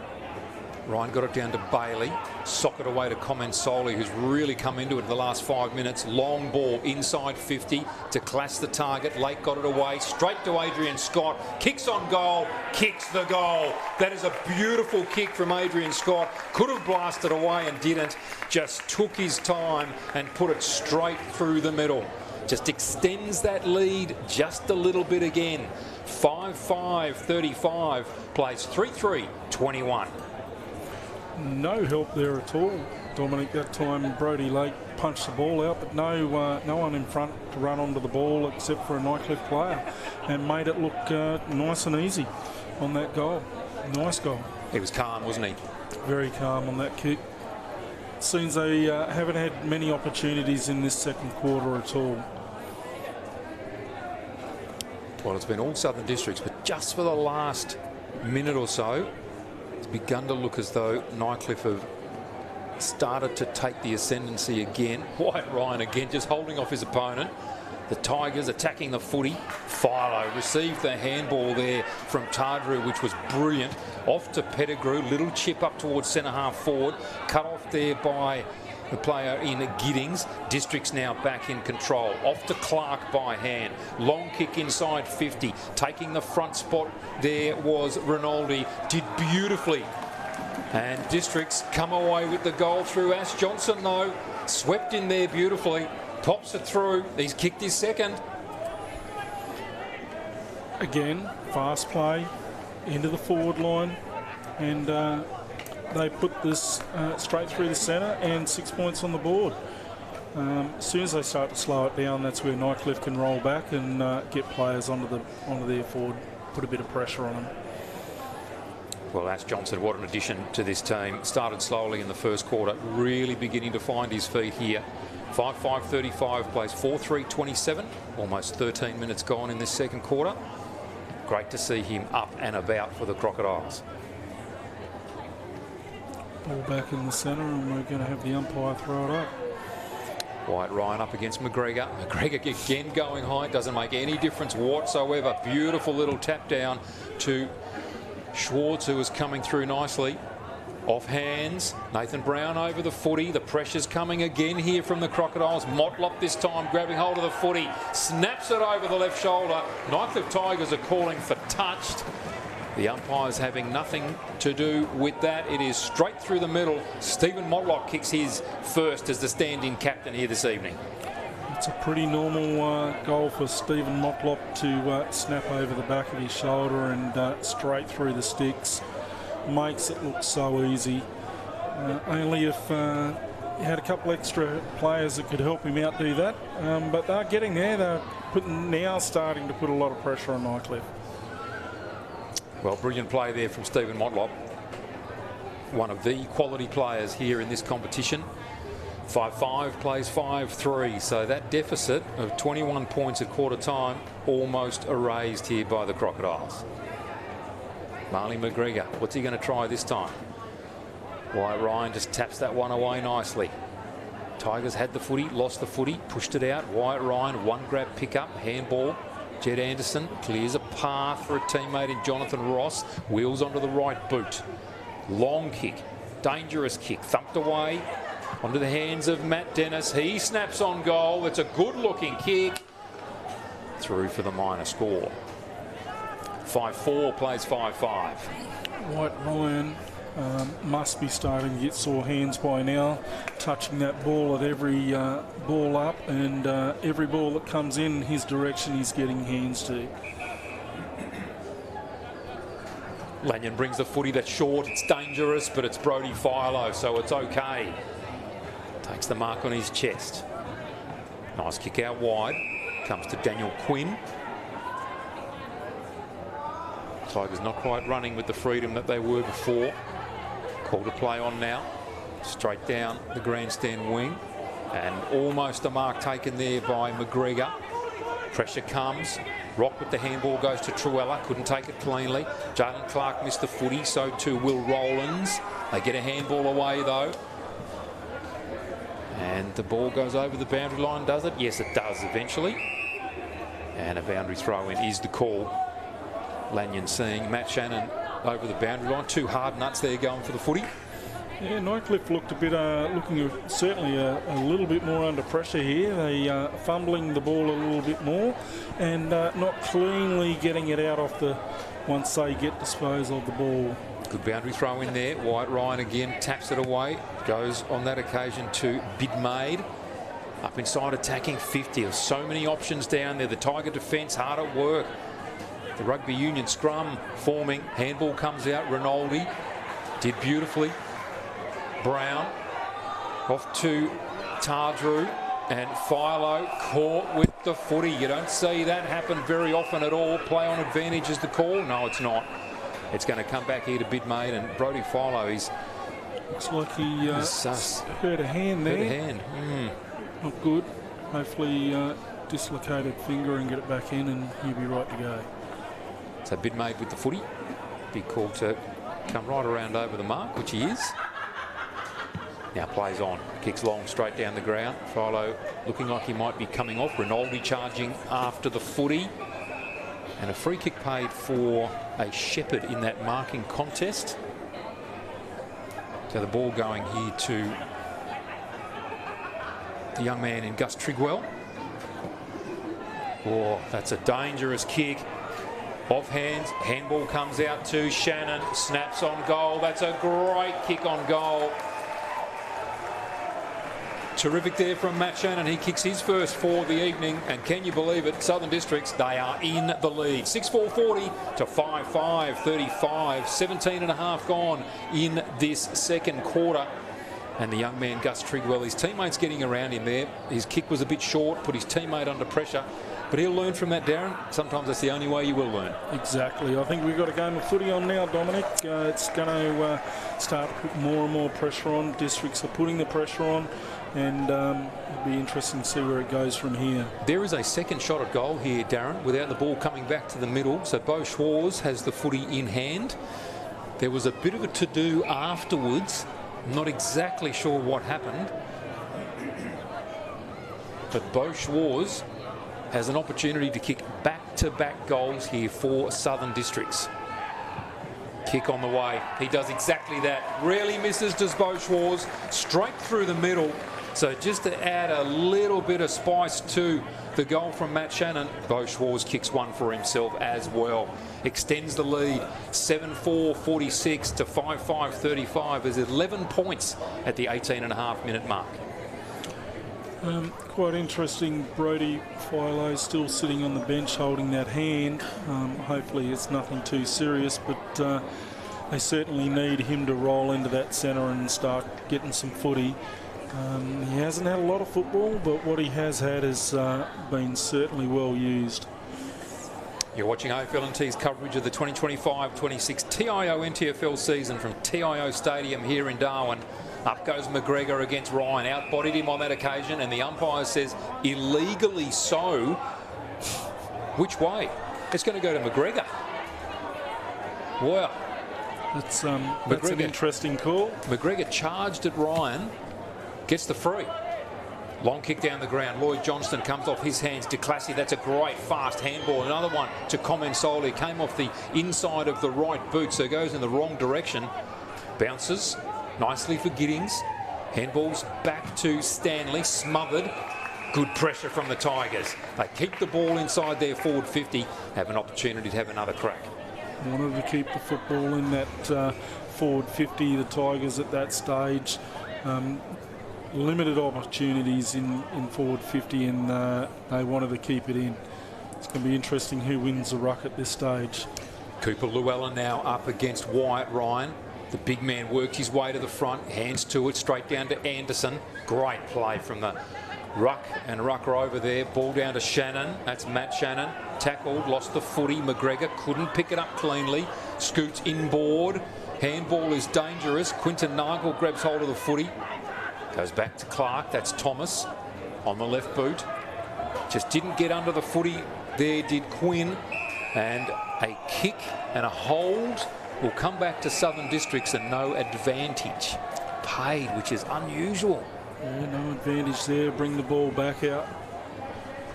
Ryan got it down to Bailey. Socket away to Comensoli, who's really come into it in the last 5 minutes. Long ball inside 50 to class the target. Lake got it away. Straight to Adrian Scott. Kicks on goal. Kicks the goal. That is a beautiful kick from Adrian Scott. Could have blasted away and didn't. Just took his time and put it straight through the middle. Just extends that lead just a little bit again. 5-5-35. Plays 3-3-21. No help there at all, Dominic. That time Brody Lake punched the ball out, but no one in front to run onto the ball except for a Nightcliff player, and made it look nice and easy on that goal. Nice goal. He was calm, wasn't he? Very calm on that kick. Seems they haven't had many opportunities in this second quarter at all. Well, it's been all Southern Districts, but just for the last minute or so, it's begun to look as though Nightcliff have started to take the ascendancy again. White Ryan again, just holding off his opponent. The Tigers attacking the footy. Philo received the handball there from Tardrew, which was brilliant. Off to Pettigrew, little chip up towards centre half forward. Cut off there by the player in Giddings. Districts now back in control. Off to Clark by hand. Long kick inside 50. Taking the front spot there was Rinaldi. Did beautifully. And Districts come away with the goal through Ash Johnson though. Swept in there beautifully. Pops it through. He's kicked his second. Again, fast play into the forward line, and they put this straight through the centre and 6 points on the board. As soon as they start to slow it down, that's where Nightcliff can roll back and get players onto their forward, put a bit of pressure on them. Well, Ash Johnson, what an addition to this team. Started slowly in the first quarter, really beginning to find his feet here. 5-5-35, plays 4-3-27. Almost 13 minutes gone in this second quarter. Great to see him up and about for the Crocodiles. Ball back in the centre, and we're going to have the umpire throw it up. White Ryan up against McGregor. McGregor again going high. Doesn't make any difference whatsoever. Beautiful little tap down to Schwartz, who was coming through nicely. Off hands, Nathan Brown over the footy. The pressure's coming again here from the Crocodiles. Motlop this time grabbing hold of the footy. Snaps it over the left shoulder. Nightcliff Tigers are calling for touched. The umpires having nothing to do with that. It is straight through the middle. Stephen Motlop kicks his first as the stand-in captain here this evening. It's a pretty normal goal for Stephen Motlop to snap over the back of his shoulder and straight through the sticks. Makes it look so easy. Only if he had a couple extra players that could help him out do that. But they're getting there. They're now starting to put a lot of pressure on Nightcliff. Well, brilliant play there from Stephen Motlop. One of the quality players here in this competition. 5-5 plays 5-3. So that deficit of 21 points at quarter time almost erased here by the Crocodiles. Marley McGregor, what's he going to try this time? Wyatt Ryan just taps that one away nicely. Tigers had the footy, lost the footy, pushed it out. Wyatt Ryan, one grab pickup, handball. Jed Anderson clears a path for a teammate in Jonathan Ross. Wheels onto the right boot. Long kick, dangerous kick, thumped away onto the hands of Matt Dennis. He snaps on goal. It's a good-looking kick. Through for the minor score. 5-4 plays 5-5. Wyatt Ryan must be starting to get sore hands by now, touching that ball at every ball up, and every ball that comes in his direction he's getting hands to. Lanyon brings the footy that's short, it's dangerous, but it's Brodie Philo, so it's okay. Takes the mark on his chest. Nice kick out wide. Comes to Daniel Quinn. Tigers not quite running with the freedom that they were before. Call to play on now. Straight down the grandstand wing. And almost a mark taken there by McGregor. Pressure comes. Rock with the handball goes to Truella. Couldn't take it cleanly. Jalen Clark missed the footy. So too Will Rowlands. They get a handball away though. And the ball goes over the boundary line, does it? Yes, it does eventually. And a boundary throw in is the call. Lanyon seeing Matt Shannon over the boundary line. Two hard nuts there going for the footy. Yeah, Nightcliff looked a bit, certainly a little bit more under pressure here. They fumbling the ball a little bit more and not cleanly getting it out off the once they get disposal of the ball. Good boundary throw in there. Wyatt Ryan again taps it away. Goes on that occasion to Bidmaid. Up inside attacking 50. There's so many options down there. The Tiger defence hard at work. The rugby union scrum forming. Handball comes out. Rinaldi did beautifully. Brown off to Tardrew, and Philo caught with the footy. You don't see that happen very often at all. Play on advantage is the call. No, it's not. It's going to come back here to Bidmaid, and Brodie Philo, he's... Looks like he hurt a hand there. Hurt a hand. Not good. Hopefully dislocated finger and get it back in and he'll be right to go. So Bidmaid with the footy. Big call to come right around over the mark, which he is. Now plays on. Kicks long straight down the ground. Philo looking like he might be coming off. Rinaldi charging after the footy. And a free kick paid for a Shepherd in that marking contest. So the ball going here to the young man in Gus Trigwell. Oh, that's a dangerous kick. Off hands, handball comes out to Shannon, snaps on goal. That's a great kick on goal. Terrific there from Matt Shannon. He kicks his first for the evening, and can you believe it, Southern Districts, they are in the lead. 6-4-40 to 5-5, 35, 17 and a half gone in this second quarter. And the young man, Gus Trigwell, his teammates getting around him there. His kick was a bit short, put his teammate under pressure. But he'll learn from that, Darren. Sometimes that's the only way you will learn. Exactly. I think we've got a game of footy on now, Dominic. It's going to start to put more and more pressure on. Districts are putting the pressure on, and it'll be interesting to see where it goes from here. There is a second shot at goal here, Darren, without the ball coming back to the middle. So Beau Schwarz has the footy in hand. There was a bit of a to-do afterwards. Not exactly sure what happened. But Beau Schwarz has an opportunity to kick back-to-back goals here for Southern Districts. Kick on the way. He does exactly that. Really misses does Beauchoirs, straight through the middle. So just to add a little bit of spice to the goal from Matt Shannon, Beauchoirs kicks one for himself as well. Extends the lead 7-4-46 to 5-5-35. There's 11 points at the 18.5-minute mark. Quite interesting, Brodie Philo still sitting on the bench holding that hand. Hopefully it's nothing too serious, but they certainly need him to roll into that centre and start getting some footy. He hasn't had a lot of football, but what he has had has been certainly well used. You're watching AFL&T's coverage of the 2025-26 TIO NTFL season from TIO Stadium here in Darwin. Up goes McGregor against Ryan. Outbodied him on that occasion, and the umpire says illegally so. Which way? It's going to go to McGregor. Wow. That's an interesting call. McGregor charged at Ryan, gets the free. Long kick down the ground. Lloyd Johnston comes off his hands to Classy. That's a great fast handball. Another one to Comensoli. Came off the inside of the right boot, so goes in the wrong direction. Bounces nicely for Giddings. Handballs back to Stanley. Smothered. Good pressure from the Tigers. They keep the ball inside their forward 50. Have an opportunity to have another crack. Wanted to keep the football in that forward 50, the Tigers at that stage. Limited opportunities in forward 50, and they wanted to keep it in. It's going to be interesting who wins the ruck at this stage. Cooper Llewellyn now up against Wyatt Ryan. The big man works his way to the front, hands to it, straight down to Anderson. Great play from the ruck and rucker over there. Ball down to Shannon. That's Matt Shannon. Tackled, lost the footy. McGregor couldn't pick it up cleanly. Scoots inboard. Handball is dangerous. Quinton Nagel grabs hold of the footy. Goes back to Clark. That's Thomas on the left boot. Just didn't get under the footy there, did Quinn. And a kick and a hold will come back to Southern Districts, and no advantage paid, which is unusual. Yeah, no advantage there. Bring the ball back out.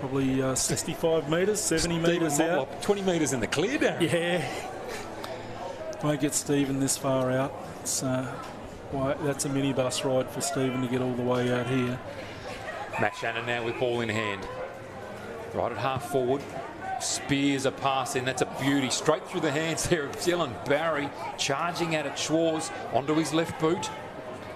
Probably 65 metres, 70 metres out. 20 metres in the clear down. Yeah. Won't get Stephen this far out. It's, that's a minibus ride for Stephen to get all the way out here. Matt Shannon now with ball in hand. Right at half forward. Spears a pass in. That's a beauty. Straight through the hands there of Dylan Barry. Charging at it. Schwarz onto his left boot.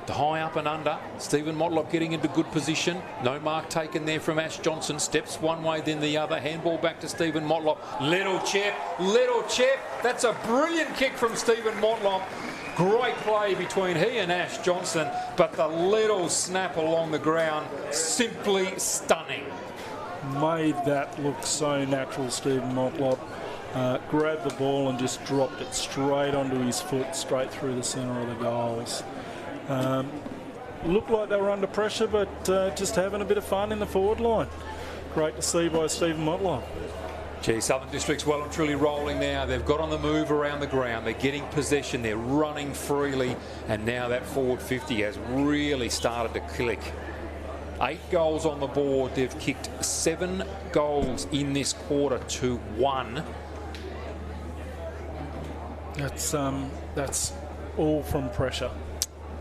The high up and under. Stephen Motlop getting into good position. No mark taken there from Ash Johnson. Steps one way, then the other. Handball back to Stephen Motlop. Little chip. Little chip. That's a brilliant kick from Stephen Motlop. Great play between he and Ash Johnson, but the little snap along the ground, simply stunning. Made that look so natural, Stephen Motlop. Grabbed the ball and just dropped it straight onto his foot, straight through the centre of the goals. Looked like they were under pressure, but just having a bit of fun in the forward line. Great to see by Stephen Motlop. Gee, Southern District's well and truly rolling now. They've got on the move around the ground. They're getting possession. They're running freely. And now that forward 50 has really started to click. 8 goals on the board. They've kicked 7 goals in this quarter to 1. That's all from pressure.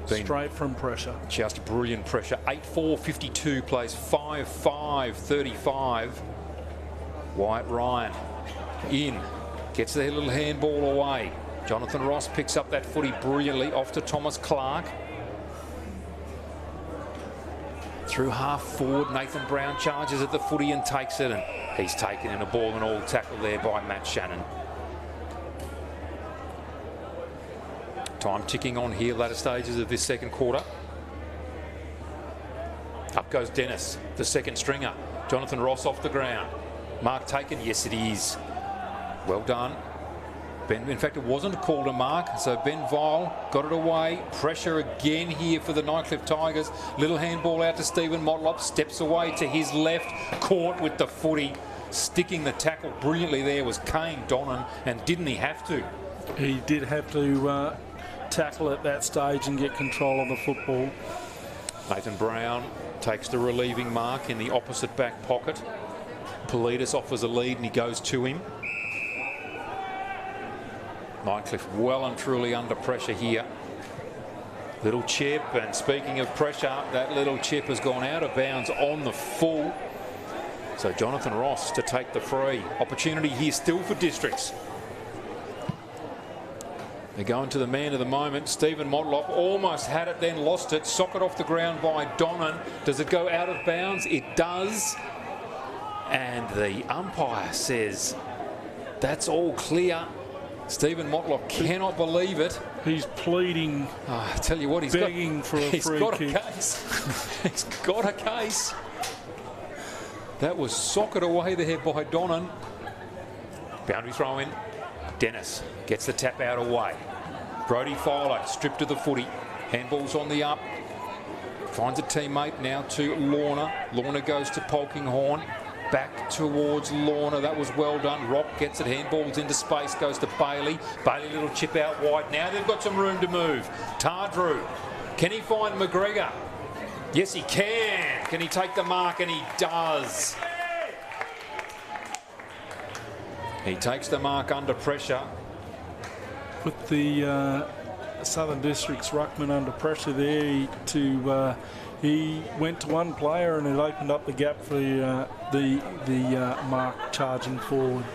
Straight from pressure. Just brilliant pressure. 8-4-52 plays 5-5-35. Wyatt Ryan in, gets their little handball away. Jonathan Ross picks up that footy brilliantly, off to Thomas Clark. Through half forward, Nathan Brown charges at the footy and takes it, and he's taken in a ball and all tackle there by Matt Shannon. Time ticking on here, latter stages of this second quarter. Up goes Dennis, the second stringer. Jonathan Ross off the ground. Mark taken, yes it is. Well done. Ben, in fact, it wasn't called a mark, so Ben Vile got it away. Pressure again here for the Nightcliff Tigers. Little handball out to Stephen Motlop, steps away to his left, caught with the footy. Sticking the tackle brilliantly there was Kane Donnan, and didn't he have to? He did have to tackle at that stage and get control of the football. Nathan Brown takes the relieving mark in the opposite back pocket. Politis offers a lead and he goes to him. Nightcliff well and truly under pressure here. Little chip, and speaking of pressure, that little chip has gone out of bounds on the full. So Jonathan Ross to take the free. Opportunity here still for Districts. They're going to the man of the moment. Stephen Motlop almost had it, then lost it. Socket off the ground by Donnan. Does it go out of bounds? It does. And the umpire says that's all clear. Stephen Motlop cannot believe it. He's pleading. I tell you what, he's begging for a free He's got kick. a case. He's got a case. That was socket away there by Donnan. Boundary throw in. Dennis gets the tap out away. Brodie Fowler stripped to the footy. Handball's on the up. Finds a teammate now to Lorna. Lorna goes to Polkinghorn. Back towards Lorna. That was well done. Rock gets it. Handballs into space. Goes to Bailey. Bailey little chip out wide. Now they've got some room to move. Tardrew. Can he find McGregor? Yes, he can. Can he take the mark? And he does. He takes the mark under pressure. With the Southern District's ruckman under pressure there he went to one player and it opened up the gap for the mark charging forward.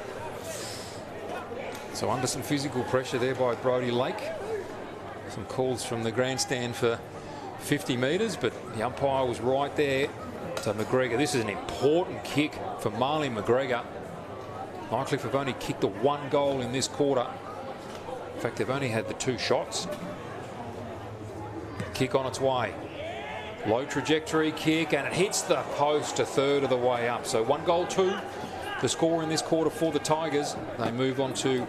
So under some physical pressure there by Brodie Lake. Some calls from the grandstand for 50 metres, but the umpire was right there. So McGregor, this is an important kick for Marley McGregor. Nightcliff have only kicked the one goal in this quarter. In fact, they've only had the 2 shots. Kick on its way. Low trajectory kick, and it hits the post a third of the way up. So 1-2, the score in this quarter for the Tigers. They move on to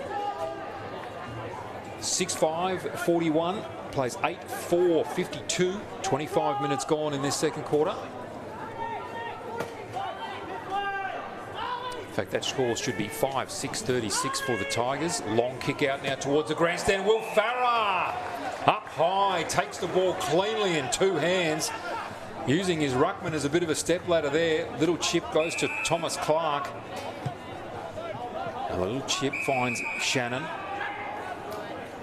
6-5-41, plays 8-4-52, 25 minutes gone in this second quarter. In fact, that score should be 5-6-36 for the Tigers. Long kick out now towards the grandstand. Will Farah up high, takes the ball cleanly in 2 hands, using his ruckman as a bit of a step ladder there. Little chip goes to Thomas Clark. And the little chip finds Shannon.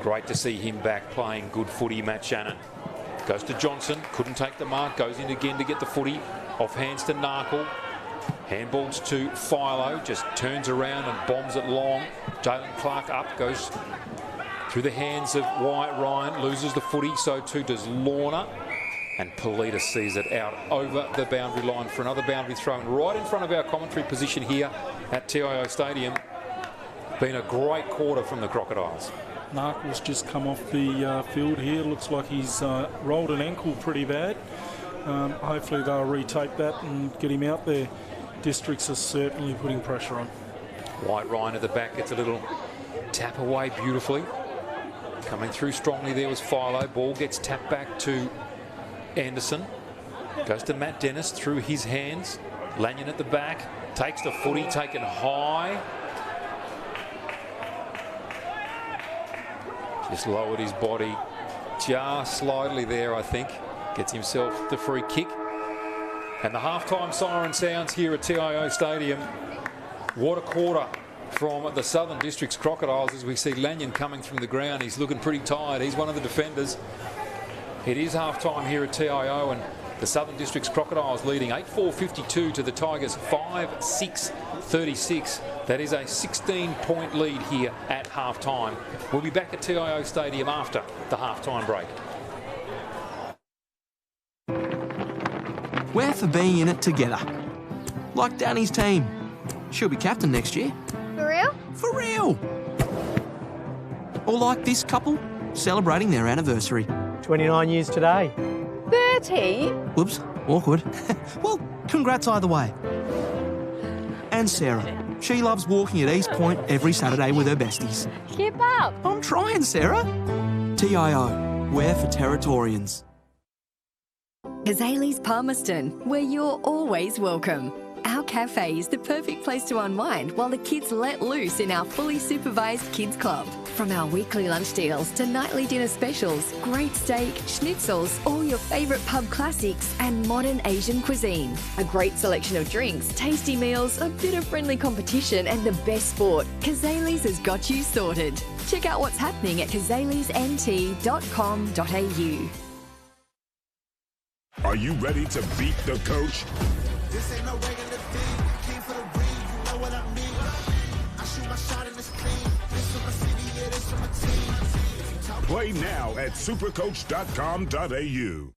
Great to see him back playing good footy, Matt Shannon. Goes to Johnson, couldn't take the mark, goes in again to get the footy. Off hands to Narkle. Handballs to Philo, just turns around and bombs it long. Jalen Clark up, goes through the hands of Wyatt Ryan, loses the footy, so too does Lorna. And Polita sees it out over the boundary line for another boundary throw right in front of our commentary position here at TIO Stadium. Been a great quarter from the Crocodiles. Narkle's just come off the field here. Looks like he's rolled an ankle pretty bad. Hopefully they'll retake that and get him out there. Districts are certainly putting pressure on. Wyatt Ryan at the back gets a little tap away beautifully. Coming through strongly there was Philo. Ball gets tapped back to Anderson. Goes to Matt Dennis through his hands. Lanyon at the back. Takes the footy, taken high. Just lowered his body just slightly there, I think. Gets himself the free kick. And the halftime siren sounds here at TIO Stadium. What a quarter from the Southern District's Crocodiles as we see Lanyon coming from the ground. He's looking pretty tired. He's one of the defenders. It is halftime here at TIO, and the Southern District's Crocodiles leading 8-4-52 to the Tigers 5-6-36. That is a 16-point lead here at halftime. We'll be back at TIO Stadium after the halftime break. We're for being in it together. Like Danny's team. She'll be captain next year. For real? For real! Or like this couple, celebrating their anniversary. 29 years today. 30? Whoops, awkward. Well, congrats either way. And Sarah. She loves walking at East Point every Saturday with her besties. Keep up. I'm trying, Sarah. TIO, we're for Territorians. Azalea's Palmerston, where you're always welcome. Our cafe is the perfect place to unwind while the kids let loose in our fully supervised kids club. From our weekly lunch deals to nightly dinner specials, great steak, schnitzels, all your favourite pub classics and modern Asian cuisine. A great selection of drinks, tasty meals, a bit of friendly competition and the best sport. Kazali's has got you sorted. Check out what's happening at kazalisnt.com.au. Are you ready to beat the coach? This ain't no regular thing. Came for the ring, you know what I mean. I shoot my shot and it's clean. This for my city, yeah, this for my team. If you talk Play now at supercoach.com.au.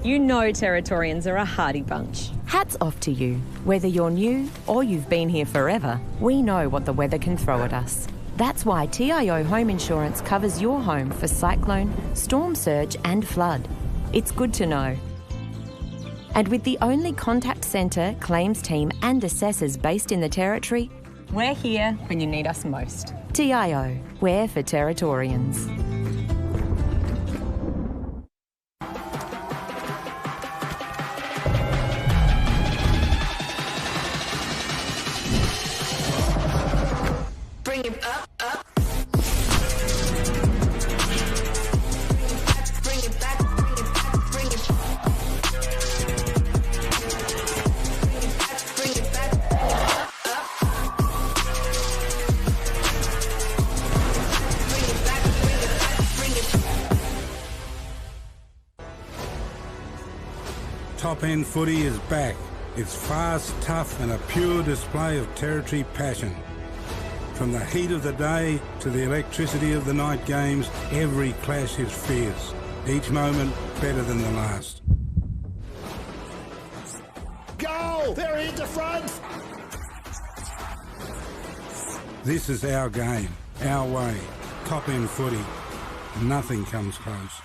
You know Territorians are a hardy bunch. Hats off to you. Whether you're new or you've been here forever, we know what the weather can throw at us. That's why TIO Home Insurance covers your home for cyclone, storm surge and flood. It's good to know. And with the only contact centre, claims team and assessors based in the Territory, We're here when you need us most. TIO, we're for Territorians. Bring it up, up. Bring it back, bring it back, bring it back. Bring it back, up. Bring it back, bring it back. Top End Footy is back. It's fast, tough and a pure display of Territory passion. From the heat of the day to the electricity of the night games, every clash is fierce. Each moment better than the last. Goal! They're into front! This is our game, our way. Top End Footy. Nothing comes close.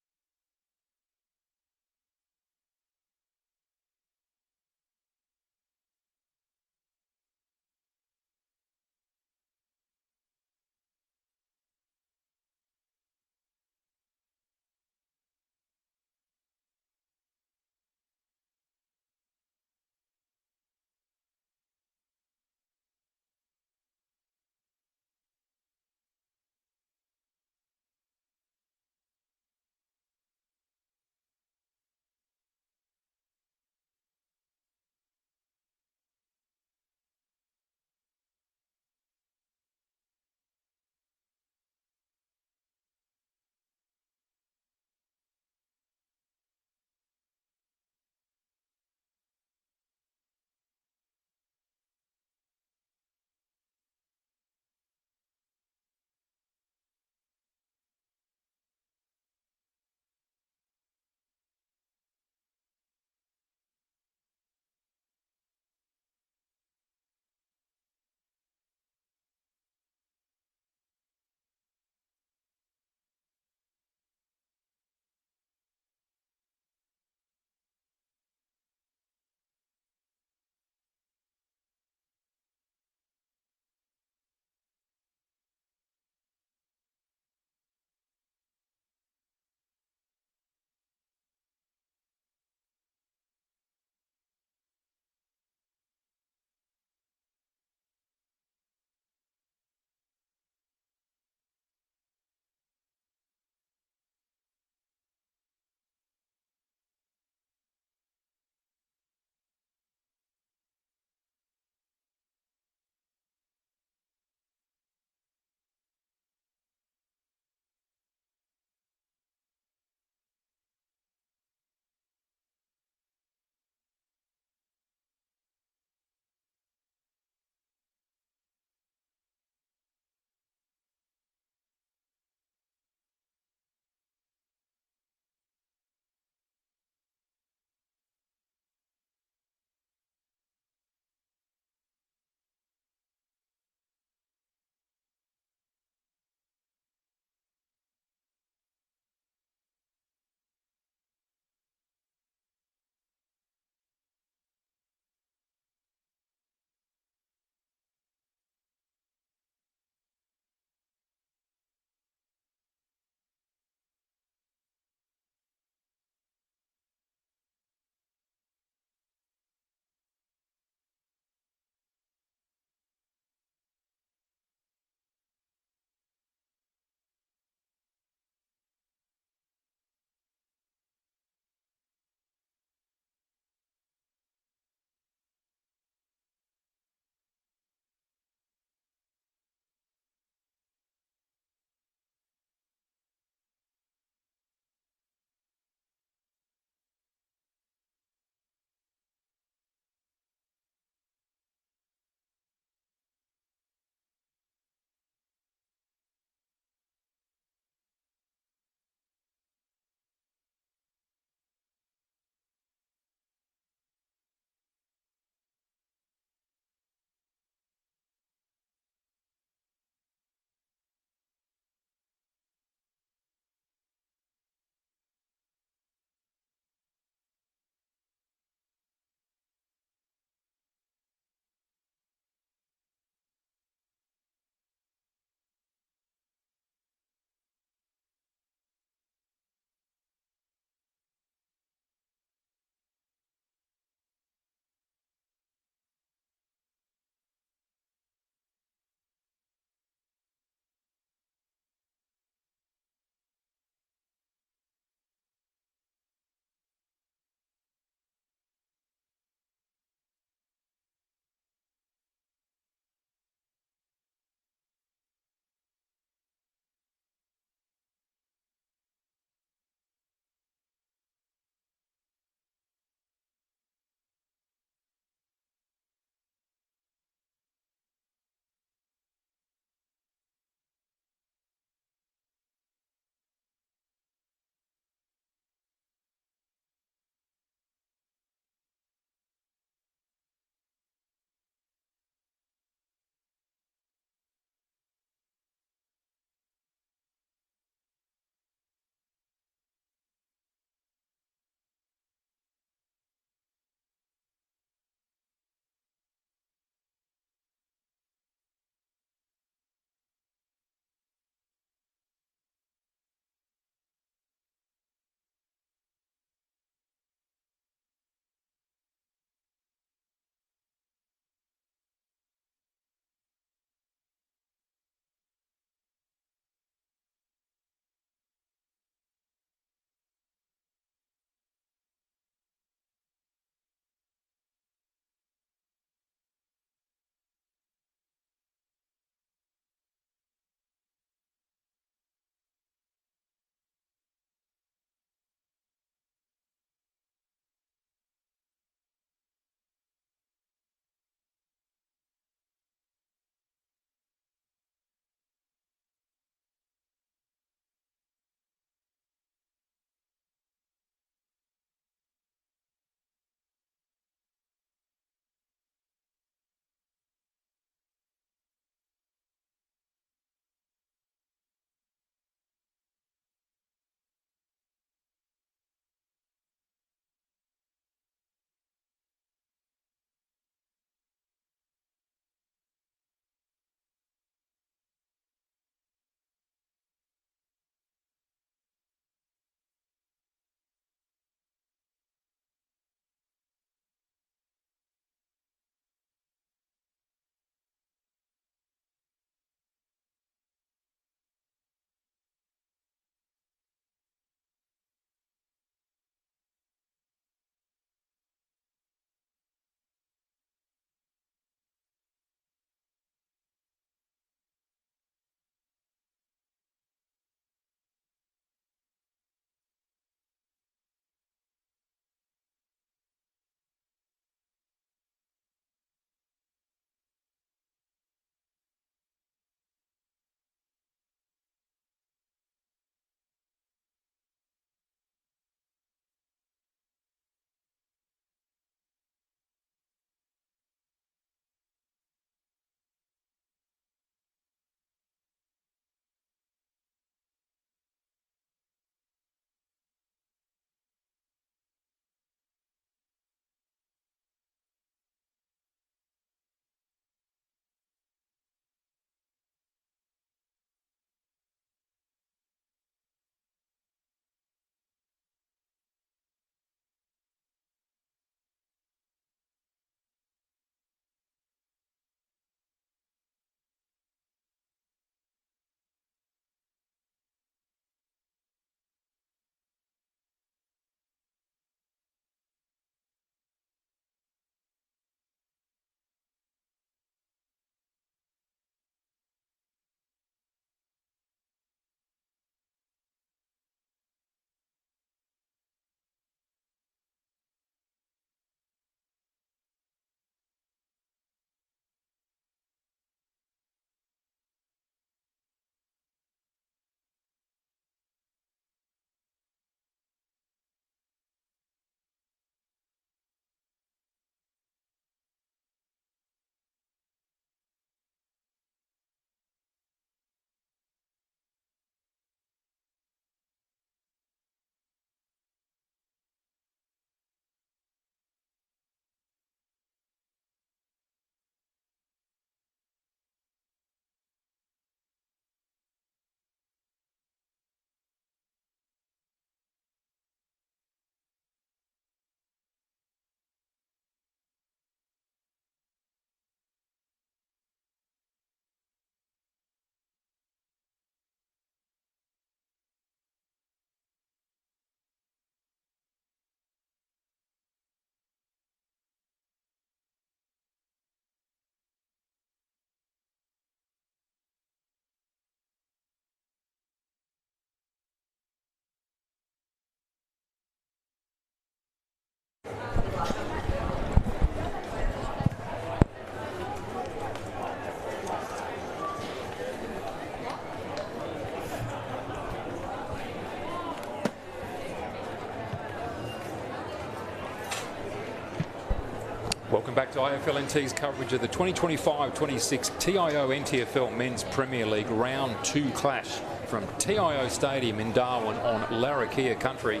Welcome back to IFLNT's coverage of the 2025-26 TIO NTFL Men's Premier League Round 2 clash from TIO Stadium in Darwin on Larrakia country.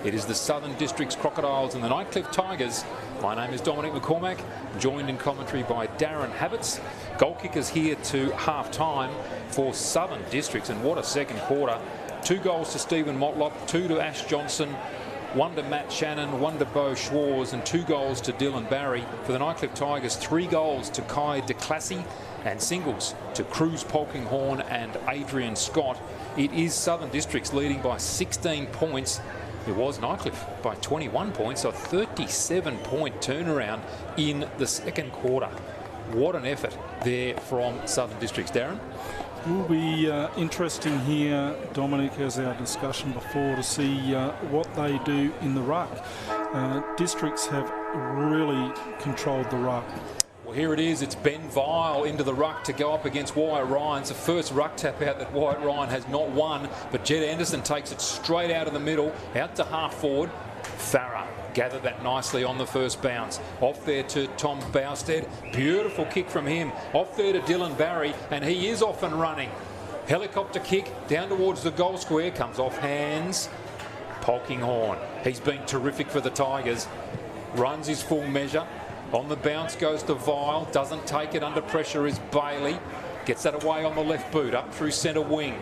It is the Southern Districts Crocodiles and the Nightcliff Tigers. My name is Dominic McCormack, joined in commentary by Darren Habits. Goal kickers here to half-time for Southern Districts, and what a second quarter. 2 goals to Stephen Motlop, 2 to Ash Johnson, 1 to Matt Shannon, 1 to Bo Schwarz, and 2 goals to Dylan Barry. For the Nightcliff Tigers, 3 goals to Kai de Classy and singles to Cruz Polkinghorn and Adrian Scott. It is Southern Districts leading by 16 points. It was Nightcliff by 21 points, so a 37-point turnaround in the second quarter. What an effort there from Southern Districts. Darren? It will be interesting here, Dominic, as our discussion before, to see what they do in the ruck. Districts have really controlled the ruck. Well, here it is. It's Ben Vile into the ruck to go up against Wyatt Ryan. It's the first ruck tap out that Wyatt Ryan has not won, but Jed Anderson takes it straight out of the middle, out to half forward. Farah gathered that nicely on the first bounce. Off there to Tom Bousted. Beautiful kick from him. Off there to Dylan Barry, and he is off and running. Helicopter kick down towards the goal square. Comes off hands. Polkinghorn. He's been terrific for the Tigers. Runs his full measure. On the bounce goes to Vile. Doesn't take it. Under pressure is Bailey. Gets that away on the left boot. Up through centre wing.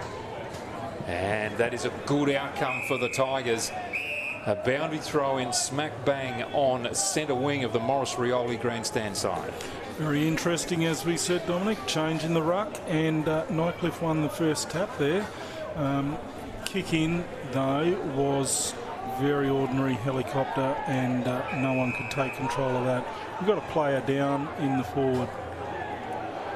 And that is a good outcome for the Tigers. A boundary throw in smack bang on centre wing of the Morris Rioli grandstand side. Very interesting, as we said, Dominic. Change in the ruck, and Nightcliff won the first tap there. Kick in, though, was very ordinary helicopter, and no one could take control of that. We've got a player down in the forward.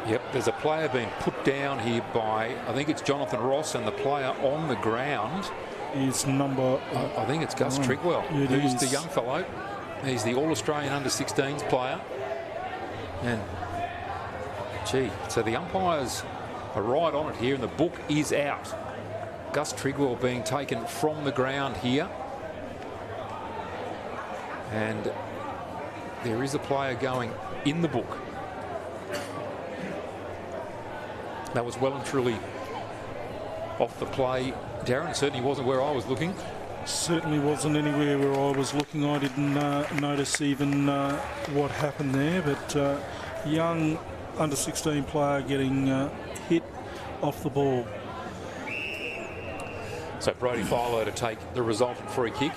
Yep, there's a player being put down here by, I think it's Jonathan Ross, and the player on the ground is number... I think it's Gus Trigwell, who's the young fellow. He's the All-Australian Under-16s player. And, gee, so the umpires are right on it here, and the book is out. Gus Trigwell being taken from the ground here. And there is a player going in the book. That was well and truly off the play. Darren, it certainly wasn't where I was looking. Certainly wasn't anywhere where I was looking. I didn't notice even what happened there, but young under-16 player getting hit off the ball. So Brody Philo to take the resultant free kick.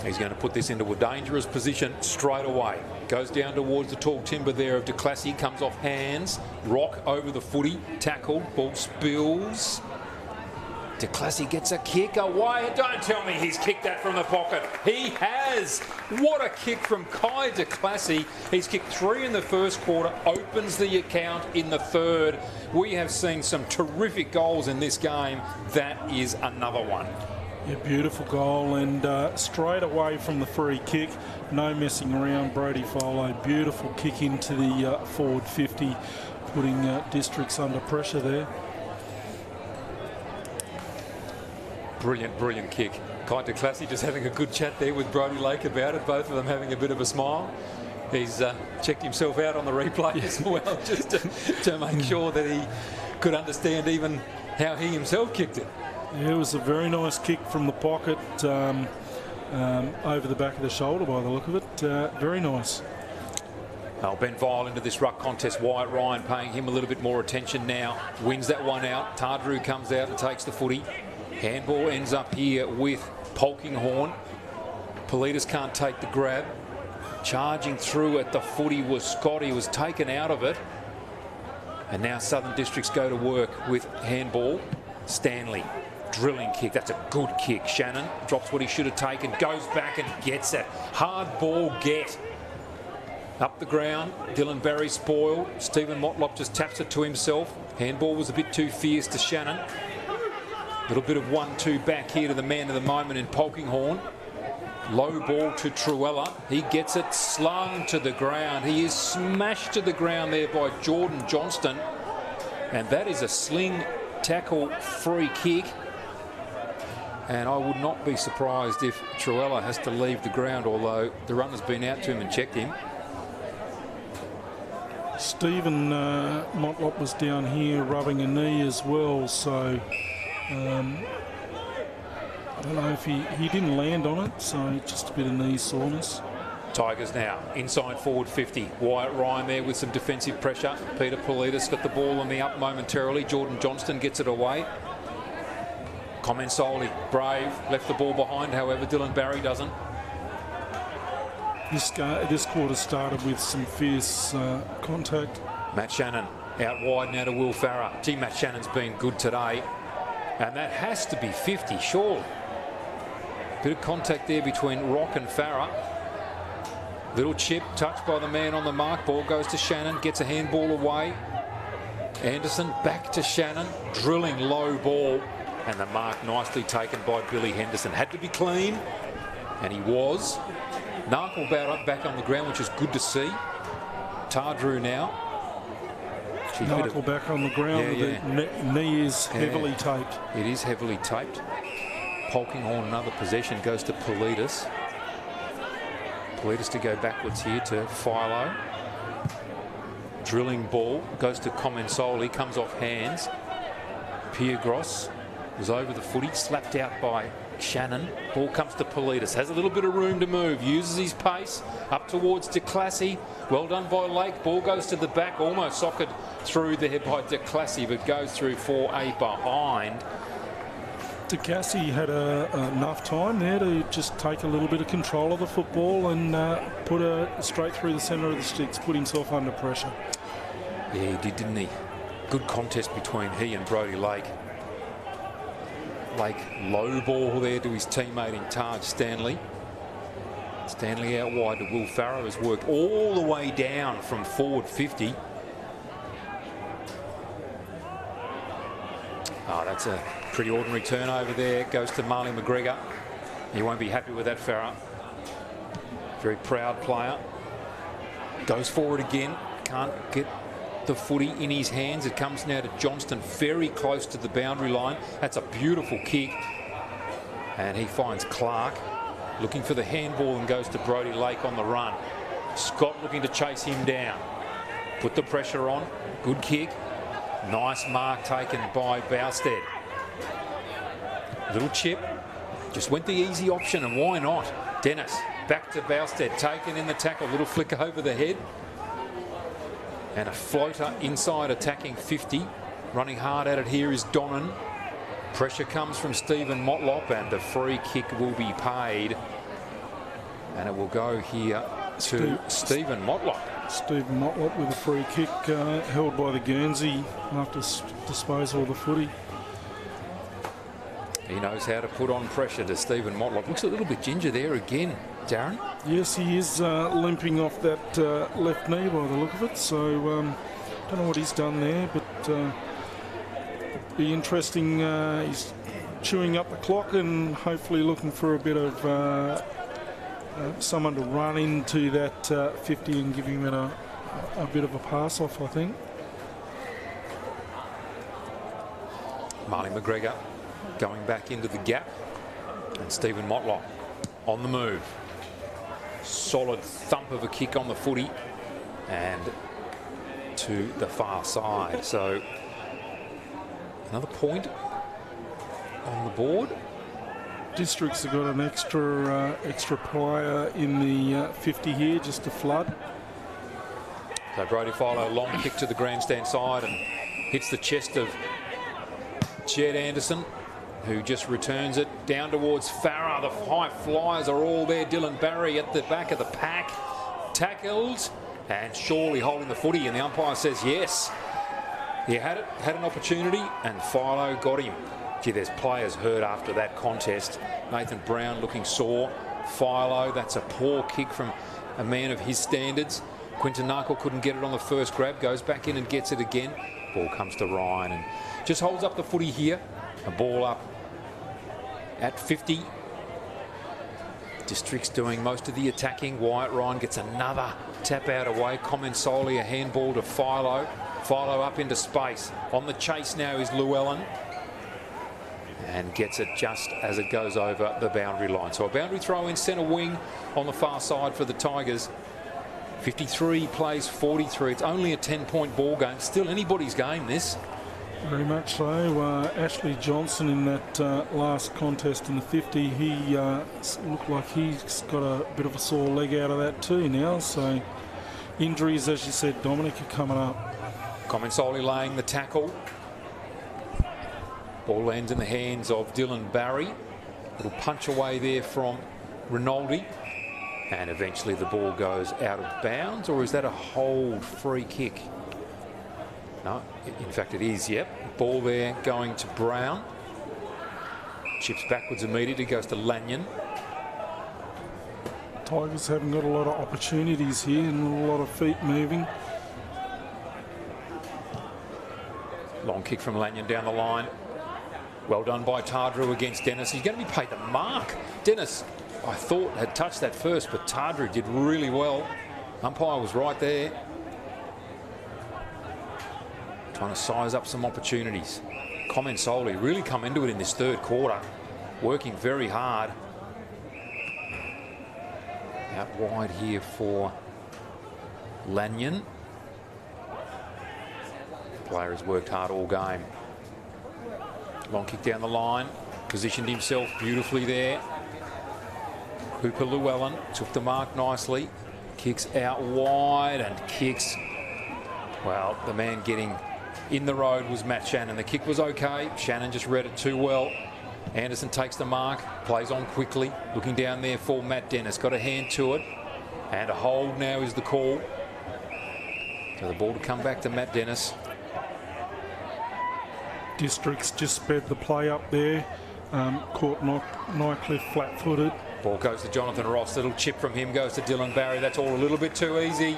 He's going to put this into a dangerous position straight away. Goes down towards the tall timber there of de Classy. Comes off hands. Rock over the footy. Tackle. Ball spills. De Classy gets a kick away. Don't tell me he's kicked that from the pocket. He has. What a kick from Kai de Classy. He's kicked 3 in the first quarter. Opens the account in the third. We have seen some terrific goals in this game. That is another one. Yeah, beautiful goal, and straight away from the free kick, no messing around. Brody Philo, beautiful kick into the forward 50, putting Districts under pressure there. Brilliant, brilliant kick. Kai de Classy just having a good chat there with Brody Lake about it, both of them having a bit of a smile. He's checked himself out on the replay as well, just to make sure that he could understand even how he himself kicked it. Yeah, it was a very nice kick from the pocket, over the back of the shoulder by the look of it. Very nice. Oh, Ben Vile into this ruck contest. Wyatt Ryan paying him a little bit more attention now. Wins that one out. Tardrew comes out and takes the footy. Handball ends up here with Polkinghorn. Politis can't take the grab. Charging through at the footy was Scott. He was taken out of it. And now Southern Districts go to work with handball. Stanley. Drilling kick. That's a good kick. Shannon drops what he should have taken. Goes back and gets it. Hard ball get. Up the ground. Dylan Barry spoiled. Stephen Motlop just taps it to himself. Handball was a bit too fierce to Shannon. Little bit of 1-2 back here to the man of the moment in Polkinghorn. Low ball to Truella. He gets it slung to the ground. He is smashed to the ground there by Jordan Johnston. And that is a sling tackle free kick. And I would not be surprised if Truella has to leave the ground, although the runner's been out to him and checked him. Stephen Motlop was down here rubbing a knee as well, so I don't know if he didn't land on it, so just a bit of knee soreness. Tigers now inside forward 50. Wyatt Ryan there with some defensive pressure. Peter Politis got the ball on the up momentarily. Jordan Johnston gets it away. Comensoli, brave, left the ball behind. However, Dylan Barry doesn't. This quarter started with some fierce contact. Matt Shannon out wide now to Will Farah. Gee, Matt Shannon's been good today. And that has to be 50, surely. Bit of contact there between Rock and Farah. Little chip, touched by the man on the mark. Ball goes to Shannon, gets a handball away. Anderson back to Shannon, drilling low ball. And the mark nicely taken by Billy Henderson. Had to be clean, and he was. Narkle back on the ground, which is good to see. Tardrew now. Narkle back on the ground. The knee is heavily taped. It is heavily taped. Polkinghorn, another possession, goes to Politis. Politis to go backwards here to Philo. Drilling ball goes to Comensoli, comes off hands. Piergross was over the footy, slapped out by Shannon. Ball comes to Politis, has a little bit of room to move, uses his pace up towards DeClassy. Well done by Lake. Ball goes to the back, almost socked through there by DeClassy, but goes through for a behind. DeClassy had enough time there to just take a little bit of control of the football and put her straight through the centre of the sticks, put himself under pressure. Yeah, he did, didn't he? Good contest between he and Brodie Lake. Lake low ball there to his teammate in Taj Stanley. Stanley out wide to Will Farah, has worked all the way down from forward 50. Oh, that's a pretty ordinary turnover there. Goes to Marley McGregor. He won't be happy with that, Farah. Very proud player. Goes forward again. Can't get the footy in his hands. It comes now to Johnston, very close to the boundary line. That's a beautiful kick. And he finds Clark looking for the handball and goes to Brodie Lake on the run. Scott looking to chase him down. Put the pressure on. Good kick. Nice mark taken by Bousted. Little chip. Just went the easy option, and why not? Dennis back to Bousted, taken in the tackle. Little flick over the head. And a floater inside attacking 50. Running hard at it here is Donnan. Pressure comes from Stephen Motlop, and the free kick will be paid. And it will go here to Stephen Motlop. Stephen Motlop with a free kick held by the Guernsey after disposal of the footy. He knows how to put on pressure to Stephen Motlop. Looks a little bit ginger there again, Darren. Yes, he is limping off that left knee by the look of it. So don't know what he's done there, but be interesting. He's chewing up the clock and hopefully looking for a bit of someone to run into that 50 and give him a bit of a pass off, I think. Marley McGregor going back into the gap, and Stephen Motlop on the move. Solid thump of a kick on the footy and to the far side. So another point on the board. Districts have got an extra player in the 50 here just to flood. So Brodie Philo, long kick to the grandstand side and hits the chest of Jed Anderson, who just returns it down towards Farah. The high flyers are all there. Dylan Barry at the back of the pack, tackled and surely holding the footy, and the umpire says yes. He had an opportunity, and Philo got him. Gee, there's players hurt after that contest. Nathan Brown looking sore. Philo, that's a poor kick from a man of his standards. Quinton Narkle couldn't get it on the first grab, goes back in and gets it again. Ball comes to Ryan and just holds up the footy here. A ball up at 50. District's doing most of the attacking. Wyatt Ryan gets another tap out away. Comensoli, a handball to Philo. Philo up into space. On the chase now is Llewellyn. And gets it just as it goes over the boundary line. So a boundary throw in centre wing on the far side for the Tigers. 53 plays 43. It's only a 10-point ball game. Still anybody's game, this. Very much so. Ashley Johnson in that last contest in the 50, he looked like he's got a bit of a sore leg out of that too now. So injuries, as you said, Dominic, are coming up. Comensoli laying the tackle. Ball lands in the hands of Dylan Barry. Little punch away there from Rinaldi. And eventually the ball goes out of bounds, or is that a hold free kick? No, in fact it is, yep. Ball there going to Brown. Chips backwards immediately, goes to Lanyon. Tigers haven't got a lot of opportunities here and a lot of feet moving. Long kick from Lanyon down the line. Well done by Tardrew against Dennis. He's going to be paid the mark. Dennis, I thought, had touched that first, but Tardrew did really well. Umpire was right there. Trying to size up some opportunities. Comensoli really come into it in this third quarter, working very hard. Out wide here for Lanyon. The player has worked hard all game. Long kick down the line, positioned himself beautifully there. Cooper Llewellyn took the mark nicely, kicks out wide and kicks. Well, the man getting in the road was Matt Shannon. The kick was okay. Shannon just read it too well. Anderson takes the mark, plays on quickly, looking down there for Matt Dennis. Got a hand to it, and a hold now is the call. So the ball to come back to Matt Dennis. Districts just sped the play up there. Caught Nightcliff flat-footed. Ball goes to Jonathan Ross. Little chip from him goes to Dylan Barry. That's all a little bit too easy.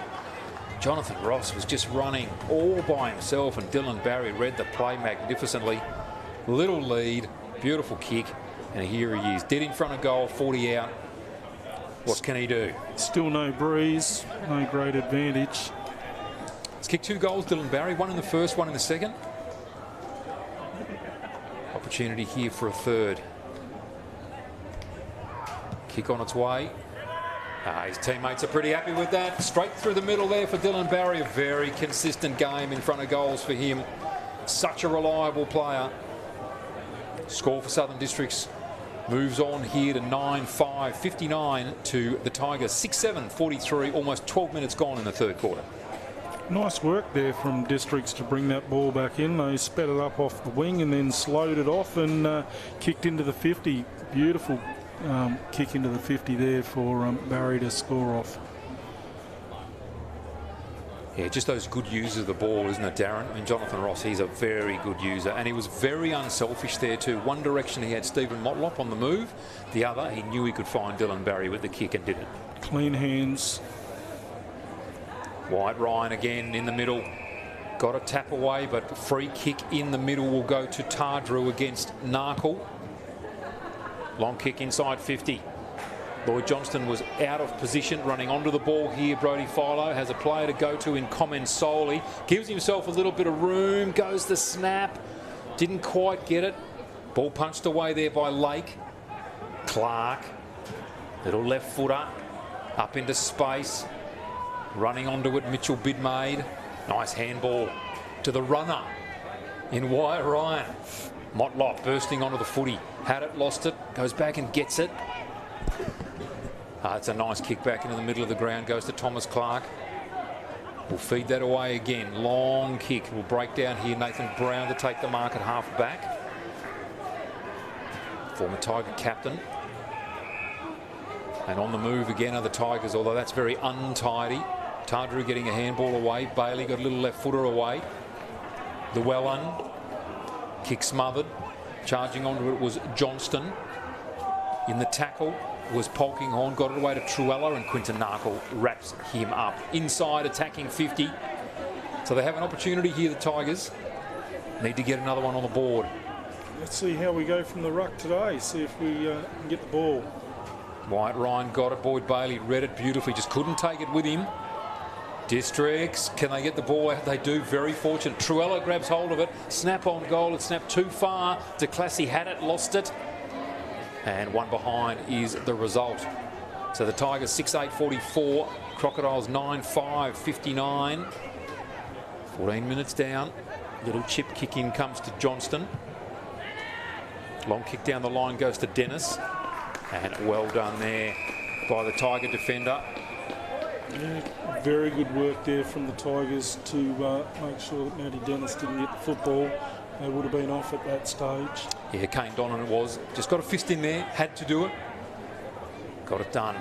Jonathan Ross was just running all by himself, and Dylan Barry read the play magnificently. Little lead, beautiful kick, and here he is, dead in front of goal, 40 out. What can he do? Still no breeze, no great advantage. He's kicked 2 goals, Dylan Barry, one in the first, one in the second. Opportunity here for a third. Kick on its way. His teammates are pretty happy with that. Straight through the middle there for Dylan Barry. A very consistent game in front of goals for him. Such a reliable player. Score for Southern Districts moves on here to 9-5, 59 to the Tigers. 6-7, 43, almost 12 minutes gone in the third quarter. Nice work there from Districts to bring that ball back in. They sped it up off the wing and then slowed it off and kicked into the 50. Beautiful kick into the 50 there for Barry to score off. Yeah, just those good users of the ball, isn't it, Darren? I mean, Jonathan Ross, he's a very good user, and he was very unselfish there too. One direction he had Stephen Motlop on the move, the other he knew he could find Dylan Barry with the kick and did it. Clean hands. White Ryan again in the middle. Got a tap away, but free kick in the middle will go to Tardrew against Narkle. Long kick inside 50. Lloyd Johnston was out of position, running onto the ball here. Brodie Philo has a player to go to in Comensoli. Gives himself a little bit of room, goes the snap. Didn't quite get it. Ball punched away there by Lake. Clark, little left footer, up into space. Running onto it, Mitchell Bidmaid. Nice handball to the runner in Wyatt Ryan. Motlop bursting onto the footy. Had it, lost it, goes back and gets it. It's a nice kick back into the middle of the ground. Goes to Thomas Clark. We'll feed that away again. Long kick. Will break down here. Nathan Brown to take the mark at half back. Former Tiger captain. And on the move again are the Tigers, although that's very untidy. Tardrew getting a handball away. Bailey got a little left footer away. Llewellyn. Kick smothered. Charging onto it was Johnston. In the tackle was Polkinghorn. Got it away to Truella, and Quinton Narkle wraps him up. Inside, attacking 50. So they have an opportunity here, the Tigers. Need to get another one on the board. Let's see how we go from the ruck today. See if we can get the ball. White Ryan got it. Boyd Bailey read it beautifully. Just couldn't take it with him. Districts, can they get the ball out? They do. Very fortunate. Truella grabs hold of it. Snap on goal. It snapped too far. DeClassy had it, lost it. And one behind is the result. So the Tigers 6-8-44, Crocodiles 9-5-59. 14 minutes down. Little chip kick in comes to Johnston. Long kick down the line goes to Dennis. And well done there by the Tiger defender. Yeah, very good work there from the Tigers to make sure that Matty Dennis didn't get the football. They would have been off at that stage. Yeah, Kane Donnan it was. Just got a fist in there, had to do it. Got it done.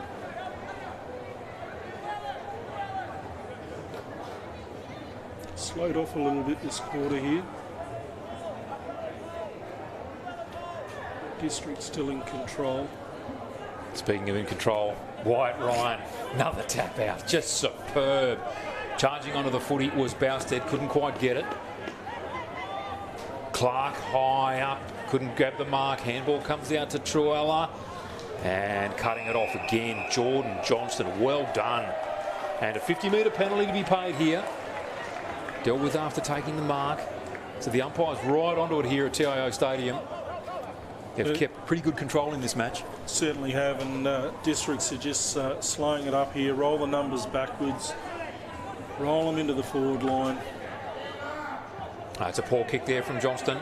Slowed off a little bit this quarter here. District still in control. Speaking of in control, Wyatt Ryan, another tap out, just superb. Charging onto the footy was Bousted, couldn't quite get it. Clark high up, couldn't grab the mark. Handball comes out to Truella. And cutting it off again, Jordan Johnston, well done. And a 50-metre penalty to be paid here. Dealt with after taking the mark. So the umpire's right onto it here at TIO Stadium. They've kept pretty good control in this match. Certainly have, and Districts are just slowing it up here. Roll the numbers backwards. Roll them into the forward line. It's a poor kick there from Johnston.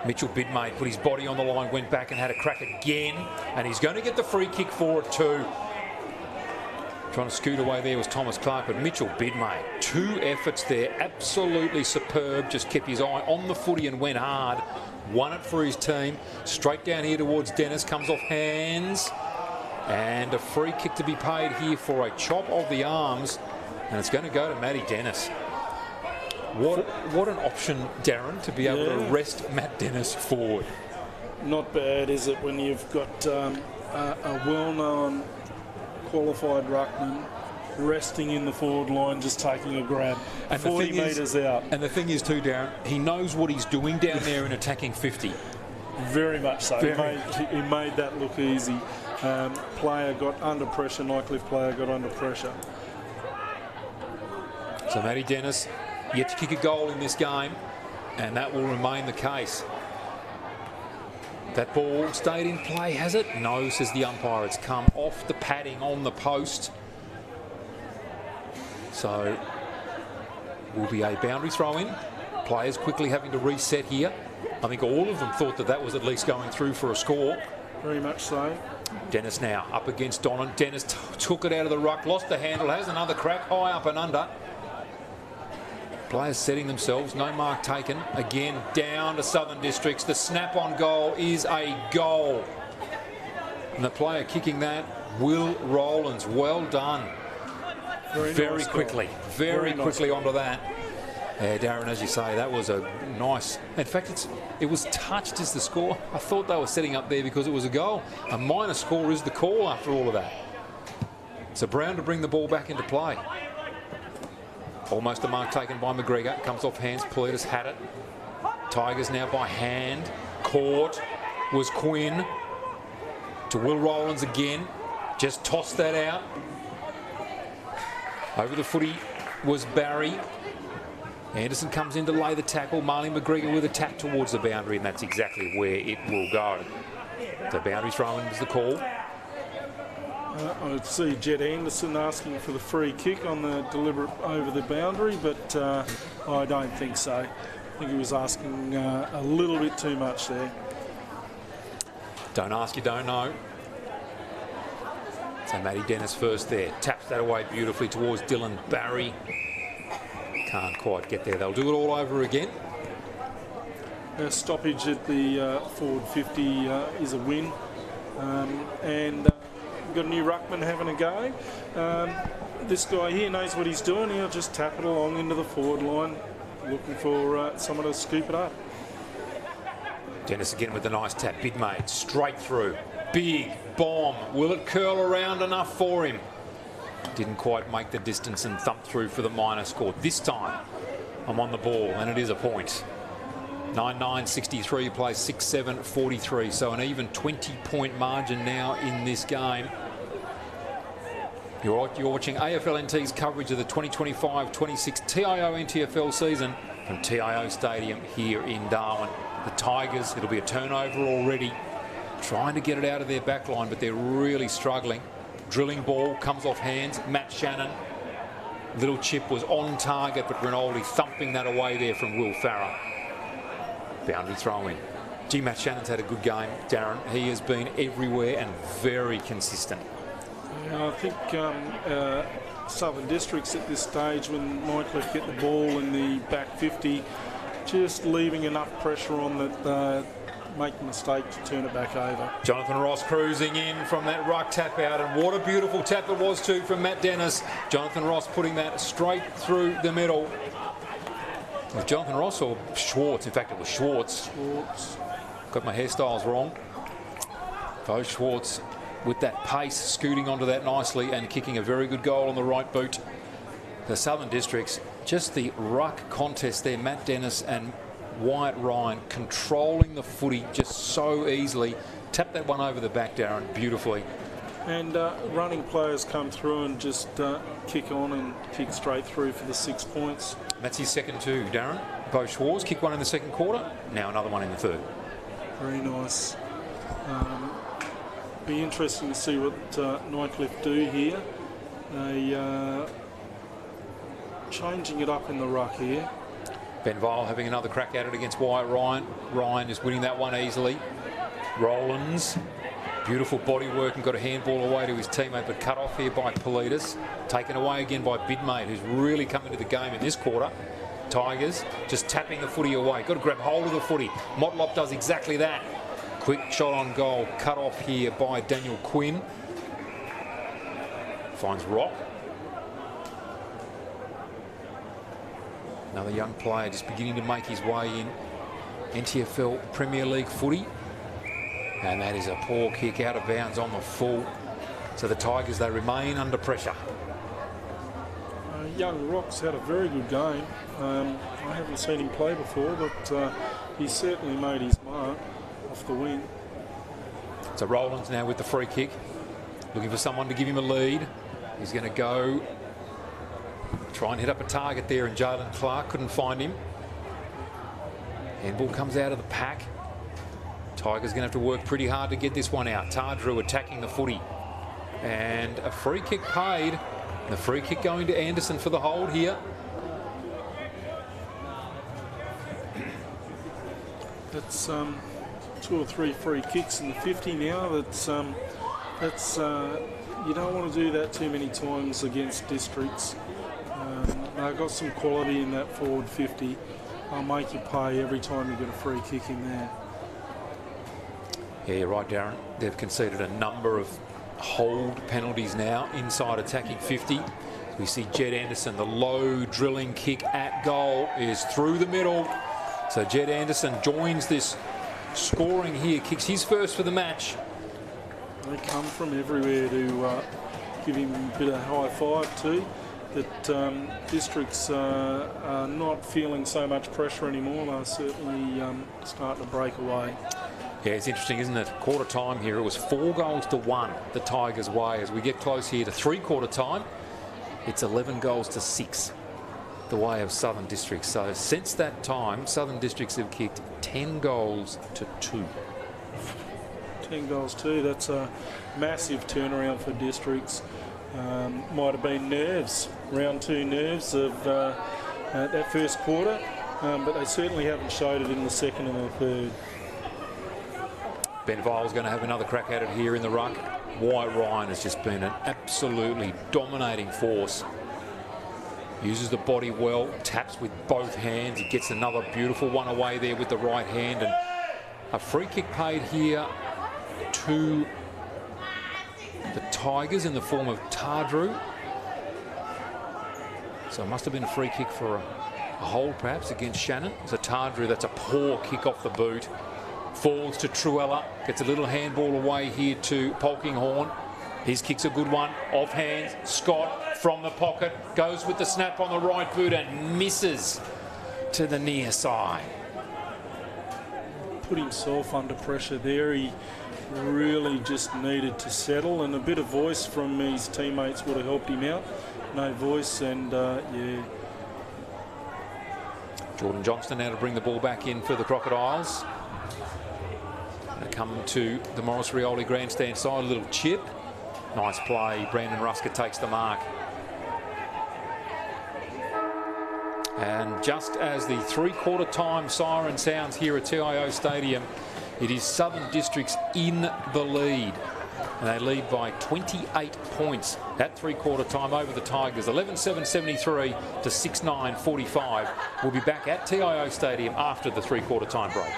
Mitchell Bidmate put his body on the line, went back and had a crack again. And he's going to get the free kick for it too. Trying to scoot away there was Thomas Clark, but Mitchell Bidmate, 2 efforts there, absolutely superb. Just kept his eye on the footy and went hard. Won it for his team. Straight down here towards Dennis, comes off hands. And a free kick to be paid here for a chop of the arms. And it's going to go to Matty Dennis. What an option, Darren, to be able to arrest Matt Dennis forward. Not bad, is it, when you've got a well-known qualified ruckman resting in the forward line, just taking a grab, and 40 metres out. And the thing is too, Darren, he knows what he's doing down there in attacking 50. Very much so. He made that look easy. Player got under pressure, Nightcliff player got under pressure. So Matty Dennis yet to kick a goal in this game, and that will remain the case. That ball stayed in play, has it? No, says the umpire. It's come off the padding on the post. So will be a boundary throw in. Players quickly having to reset here. I think all of them thought that that was at least going through for a score. Very much so. Dennis now up against Donnan. Dennis took it out of the ruck, lost the handle, has another crack, high up and under. Players setting themselves, no mark taken. Again, down to Southern Districts. The snap on goal is a goal. And the player kicking that, Will Rowlands, well done. Very nice quickly, very quickly onto that. Yeah, Darren, as you say, that was a nice... In fact, it was touched as the score. I thought they were setting up there because it was a goal. A minor score is the call after all of that. So Brown to bring the ball back into play. Almost a mark taken by McGregor. Comes off hands. Politis had it. Tigers now by hand. Caught was Quinn. To Will Rowlands again. Just tossed that out. Over the footy was Barry. Anderson comes in to lay the tackle. Marley McGregor with a tap towards the boundary, and that's exactly where it will go. So boundary throw-in is the call. I would see Jed Anderson asking for the free kick on the deliberate over the boundary, but I don't think so. I think he was asking a little bit too much there. Don't ask, you don't know. So Matty Dennis first there. Taps that away beautifully towards Dylan Barry. Can't quite get there. They'll do it all over again. A stoppage at the forward 50 is a win. And we've got a new ruckman having a go. This guy here knows what he's doing. He'll just tap it along into the forward line, looking for someone to scoop it up. Dennis again with a nice tap. Big mate, straight through. Big bomb. Will it curl around enough for him? Didn't quite make the distance and thumped through for the minor score. This time, I'm on the ball, and it is a point. 9-9-63 plays 6-7-43, so an even 20-point margin now in this game. You're watching AFLNT's coverage of the 2025-26 TIO NTFL season from TIO Stadium here in Darwin. The Tigers, it'll be a turnover already, trying to get it out of their back line, but they're really struggling. drilling ball comes off hands. Matt Shannon, little chip was on target, but Rinaldi thumping that away there from Will Farrer. Boundary throw in. Gee, Matt Shannon's had a good game, Darren. He has been everywhere and very consistent. Yeah, I think Southern Districts at this stage, when Nightcliff get the ball in the back 50, just leaving enough pressure on that make a mistake to turn it back over. Jonathan Ross cruising in from that ruck tap out, and what a beautiful tap it was too from Matt Dennis. Jonathan Ross putting that straight through the middle. Was Jonathan Ross or Schwartz? In fact, it was Schwartz. Got my hairstyles wrong. Bo Schwartz with that pace, scooting onto that nicely and kicking a very good goal on the right boot. The Southern Districts, just the ruck contest there. Matt Dennis and Wyatt Ryan controlling the footy just so easily. Tap that one over the back, Darren, beautifully. And running players come through and just kick on and kick straight through for the 6 points. That's his second too, Darren. Bo Schwartz kicked one in the second quarter, now another one in the third. Very nice. Be interesting to see what Nightcliff do here. They changing it up in the ruck here. Ben Vile having another crack at it against Wyatt Ryan. Ryan is winning that one easily. Rollins, beautiful body work and got a handball away to his teammate, but cut off here by Politis. Taken away again by Bidmate, who's really come into the game in this quarter. Tigers just tapping the footy away. Got to grab hold of the footy. Motlop does exactly that. Quick shot on goal, cut off here by Daniel Quinn. Finds Rock. Another young player just beginning to make his way in NTFL Premier League footy. And that is a poor kick out of bounds on the full. So the Tigers, they remain under pressure. Young Rock's had a very good game. I haven't seen him play before, but he certainly made his mark off the wing. So Rowlands now with the free kick, looking for someone to give him a lead. He's going to go try and hit up a target there, and Jalen Clark couldn't find him. Handball comes out of the pack. Tigers going to have to work pretty hard to get this one out. Tardrew attacking the footy. And a free kick paid. And the free kick going to Anderson for the hold here. That's 2 or 3 free kicks in the 50 now. That's you don't want to do that too many times against Districts. They've got some quality in that forward 50. They'll make you pay every time you get a free kick in there. Yeah, you're right, Darren. They've conceded a number of hold penalties now inside attacking 50. We see Jed Anderson, the low drilling kick at goal is through the middle. So Jed Anderson joins this scoring here, kicks his first for the match. They come from everywhere to give him a bit of high five too. That Districts are not feeling so much pressure anymore. They're certainly starting to break away. Yeah, it's interesting, isn't it? Quarter time here, it was 4-1 the Tigers' way. As we get close here to 3/4 time, it's 11-6 the way of Southern Districts. So since that time, Southern Districts have kicked 10-2. 10-2, that's a massive turnaround for Districts. Might have been nerves, round 2 nerves of that first quarter, but they certainly haven't showed it in the second and the third. Ben Vile's going to have another crack at it here in the ruck. Wyatt Ryan has just been an absolutely dominating force. Uses the body well, taps with both hands. He gets another beautiful one away there with the right hand. And a free kick paid here to the Tigers in the form of Tardrew. So it must have been a free kick for a hold perhaps against Shannon. So Tardrew, that's a poor kick off the boot. Falls to Truella, gets a little handball away here to Polkinghorne. His kick's a good one, off hands. Scott from the pocket, goes with the snap on the right boot and misses to the near side. Put himself under pressure there. He really just needed to settle, and a bit of voice from his teammates would have helped him out. No voice, and yeah. Jordan Johnston now to bring the ball back in for the Crocodiles. Come to the Morris Rioli grandstand side, a little chip. Nice play. Brandon Rusker takes the mark. And just as the three-quarter time siren sounds here at TIO Stadium, it is Southern Districts in the lead. And they lead by 28 points at three-quarter time over the Tigers. 11-7-73 to 6-9-45. We'll be back at TIO Stadium after the three-quarter time break.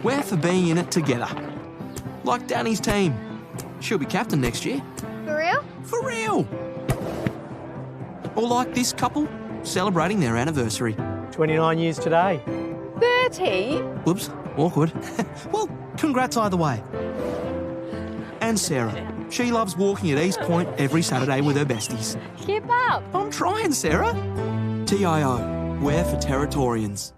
We're for being in it together. Like Danny's team. She'll be captain next year. For real? For real! Or like this couple, celebrating their anniversary. 29 years today. 30? Whoops, awkward. Well, congrats either way. And Sarah. She loves walking at East Point every Saturday with her besties. Keep up. I'm trying, Sarah. TIO, we're for Territorians.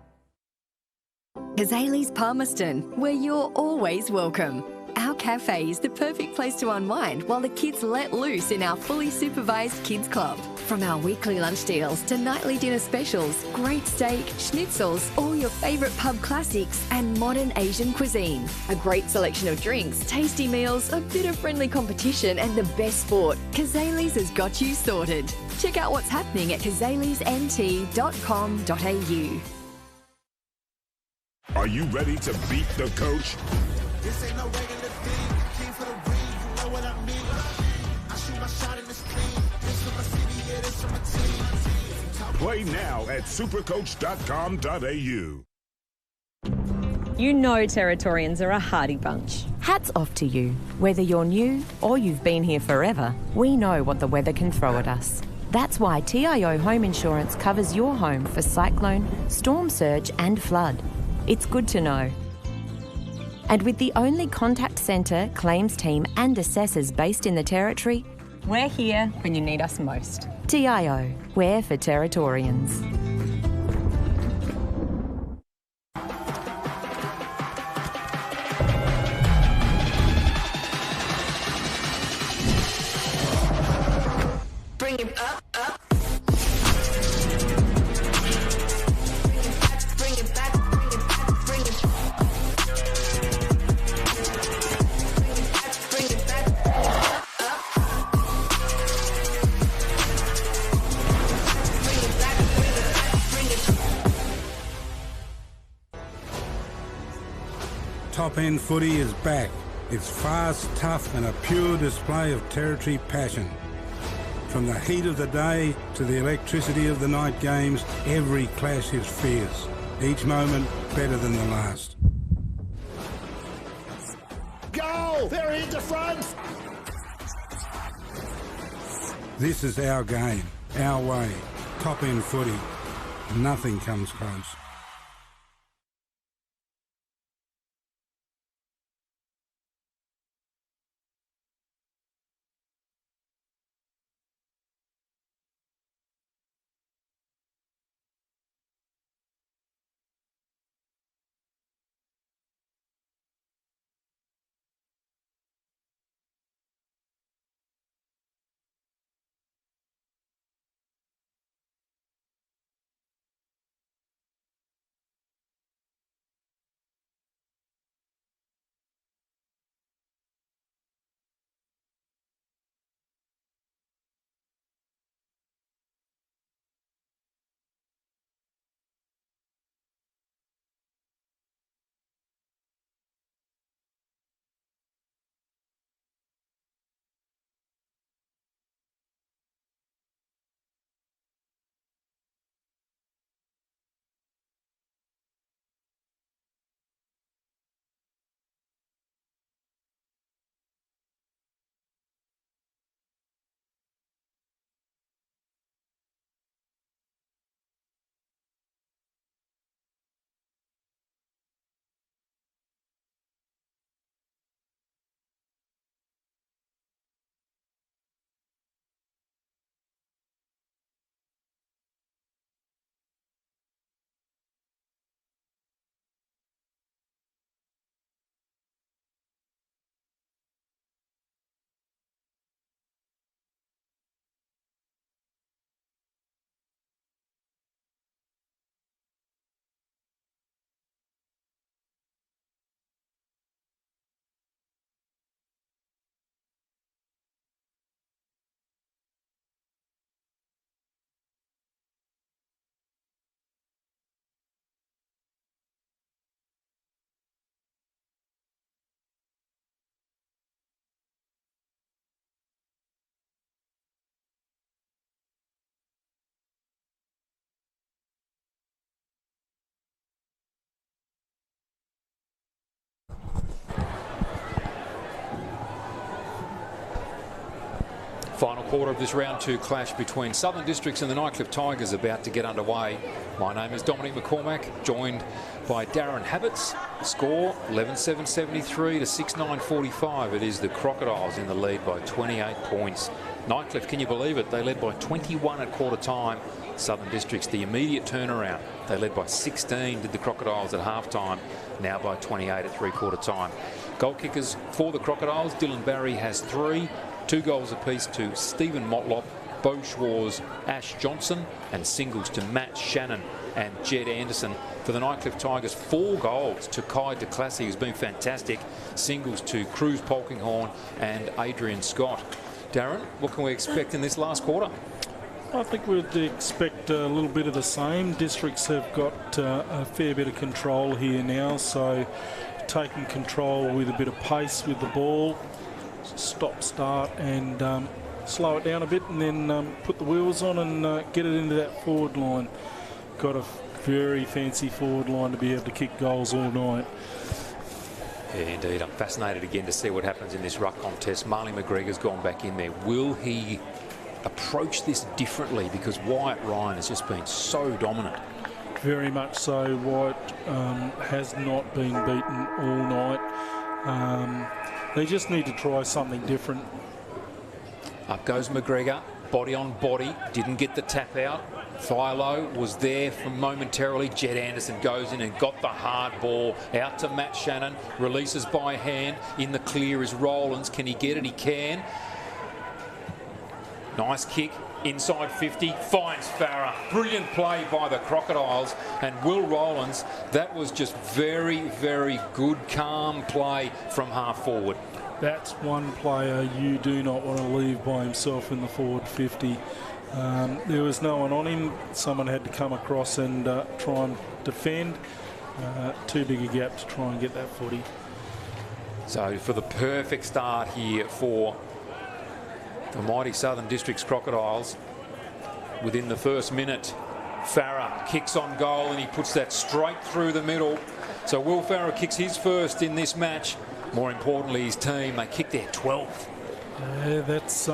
Kazali's Palmerston, where you're always welcome. Our cafe is the perfect place to unwind while the kids let loose in our fully supervised kids club. From our weekly lunch deals to nightly dinner specials, great steak, schnitzels, all your favourite pub classics and modern Asian cuisine. A great selection of drinks, tasty meals, a bit of friendly competition and the best sport. Kazali's has got you sorted. Check out what's happening at kazalisnt.com.au. Are you ready to beat the coach? This ain't no regular thing. Came for the ring, you know what I mean. I shoot my shot in this clean. This for my city, yeah, this for my team. Play now at supercoach.com.au. You know Territorians are a hardy bunch. Hats off to you. Whether you're new or you've been here forever, we know what the weather can throw at us. That's why TIO Home Insurance covers your home for cyclone, storm surge and flood. It's good to know. And with the only contact centre, claims team and assessors based in the Territory, We're here when you need us most. TIO, we're for Territorians. Bring it up, up. Bring it back, bring it back, bring it back, bring it back, bring it back, up. Bring it back, bring it back, bring it back. Top end footy is back. It's fast, tough and a pure display of Territory passion. From the heat of the day to the electricity of the night games, every clash is fierce. Each moment better than the last. Go! They're into front! This is our game, our way. Top end footy. Nothing comes close. Final quarter of this round 2 clash between Southern Districts and the Nightcliff Tigers about to get underway. My name is Dominic McCormack, joined by Darren Habits. Score 11-7-73 to 6-9-45. It is the Crocodiles in the lead by 28 points. Nightcliff, can you believe it? They led by 21 at quarter time. Southern Districts, the immediate turnaround. They led by 16, did the Crocodiles at half time, now by 28 at three-quarter time. Goal kickers for the Crocodiles, Dylan Barry has 3, 2 goals apiece to Stephen Motlop, Beau Schwarz, Ash Johnson, and singles to Matt Shannon and Jed Anderson. For the Nightcliff Tigers, 4 goals to Kai de Classy, who's been fantastic. Singles to Cruz Polkinghorn and Adrian Scott. Darren, what can we expect in this last quarter? I think we'd expect a little bit of the same. Districts have got a fair bit of control here now, so taking control with a bit of pace with the ball, stop, start, and slow it down a bit, and then put the wheels on and get it into that forward line. Got a very fancy forward line to be able to kick goals all night. Yeah, indeed. I'm fascinated again to see what happens in this ruck contest. Marley McGregor's gone back in there. Will he approach this differently? Because Wyatt Ryan has just been so dominant. Very much so. Wyatt has not been beaten all night. They just need to try something different. Up goes McGregor, body on body, didn't get the tap out. Philo was there for momentarily. Jed Anderson goes in and got the hard ball out to Matt Shannon. Releases by hand. In the clear is Rowlands. Can he get it? He can. Nice kick. Inside 50. Finds Farah. Brilliant play by the Crocodiles. And Will Rowlands, that was just very, very good, calm play from half forward. That's one player you do not want to leave by himself in the forward 50. There was no one on him. Someone had to come across and try and defend. Too big a gap to try and get that footy. So for the perfect start here for the mighty Southern Districts Crocodiles, within the first minute, Farah kicks on goal and he puts that straight through the middle. So Will Farah kicks his first in this match. More importantly, his team, they kicked their 12th. Yeah, that's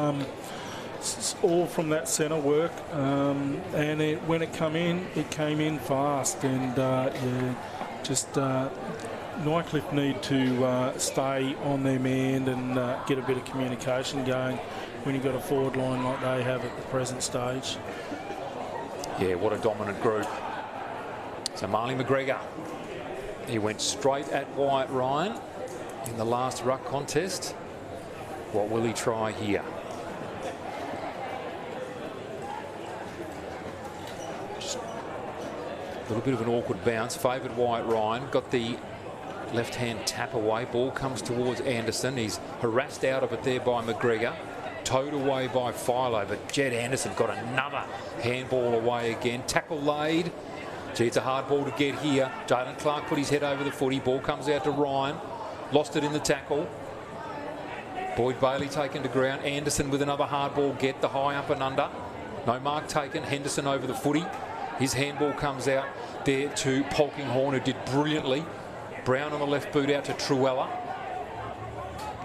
all from that centre work, and when it came in fast, and yeah, just Nightcliff need to stay on their man and get a bit of communication going when you've got a forward line like they have at the present stage. Yeah, what a dominant group. So Marley McGregor, he went straight at Wyatt Ryan in the last ruck contest. What will he try here? Just a little bit of an awkward bounce. Favoured Wyatt Ryan. Got the left-hand tap away. Ball comes towards Anderson. He's harassed out of it there by McGregor. Towed away by Philo, but Jed Anderson got another handball away again. Tackle laid. Gee, it's a hard ball to get here. Jalen Clark put his head over the footy. Ball comes out to Ryan. Lost it in the tackle. Boyd Bailey taken to ground. Anderson with another hard ball get. The high up and under. No mark taken. Henderson over the footy. His handball comes out there to Polkinghorn, who did brilliantly. Brown on the left boot out to Truella.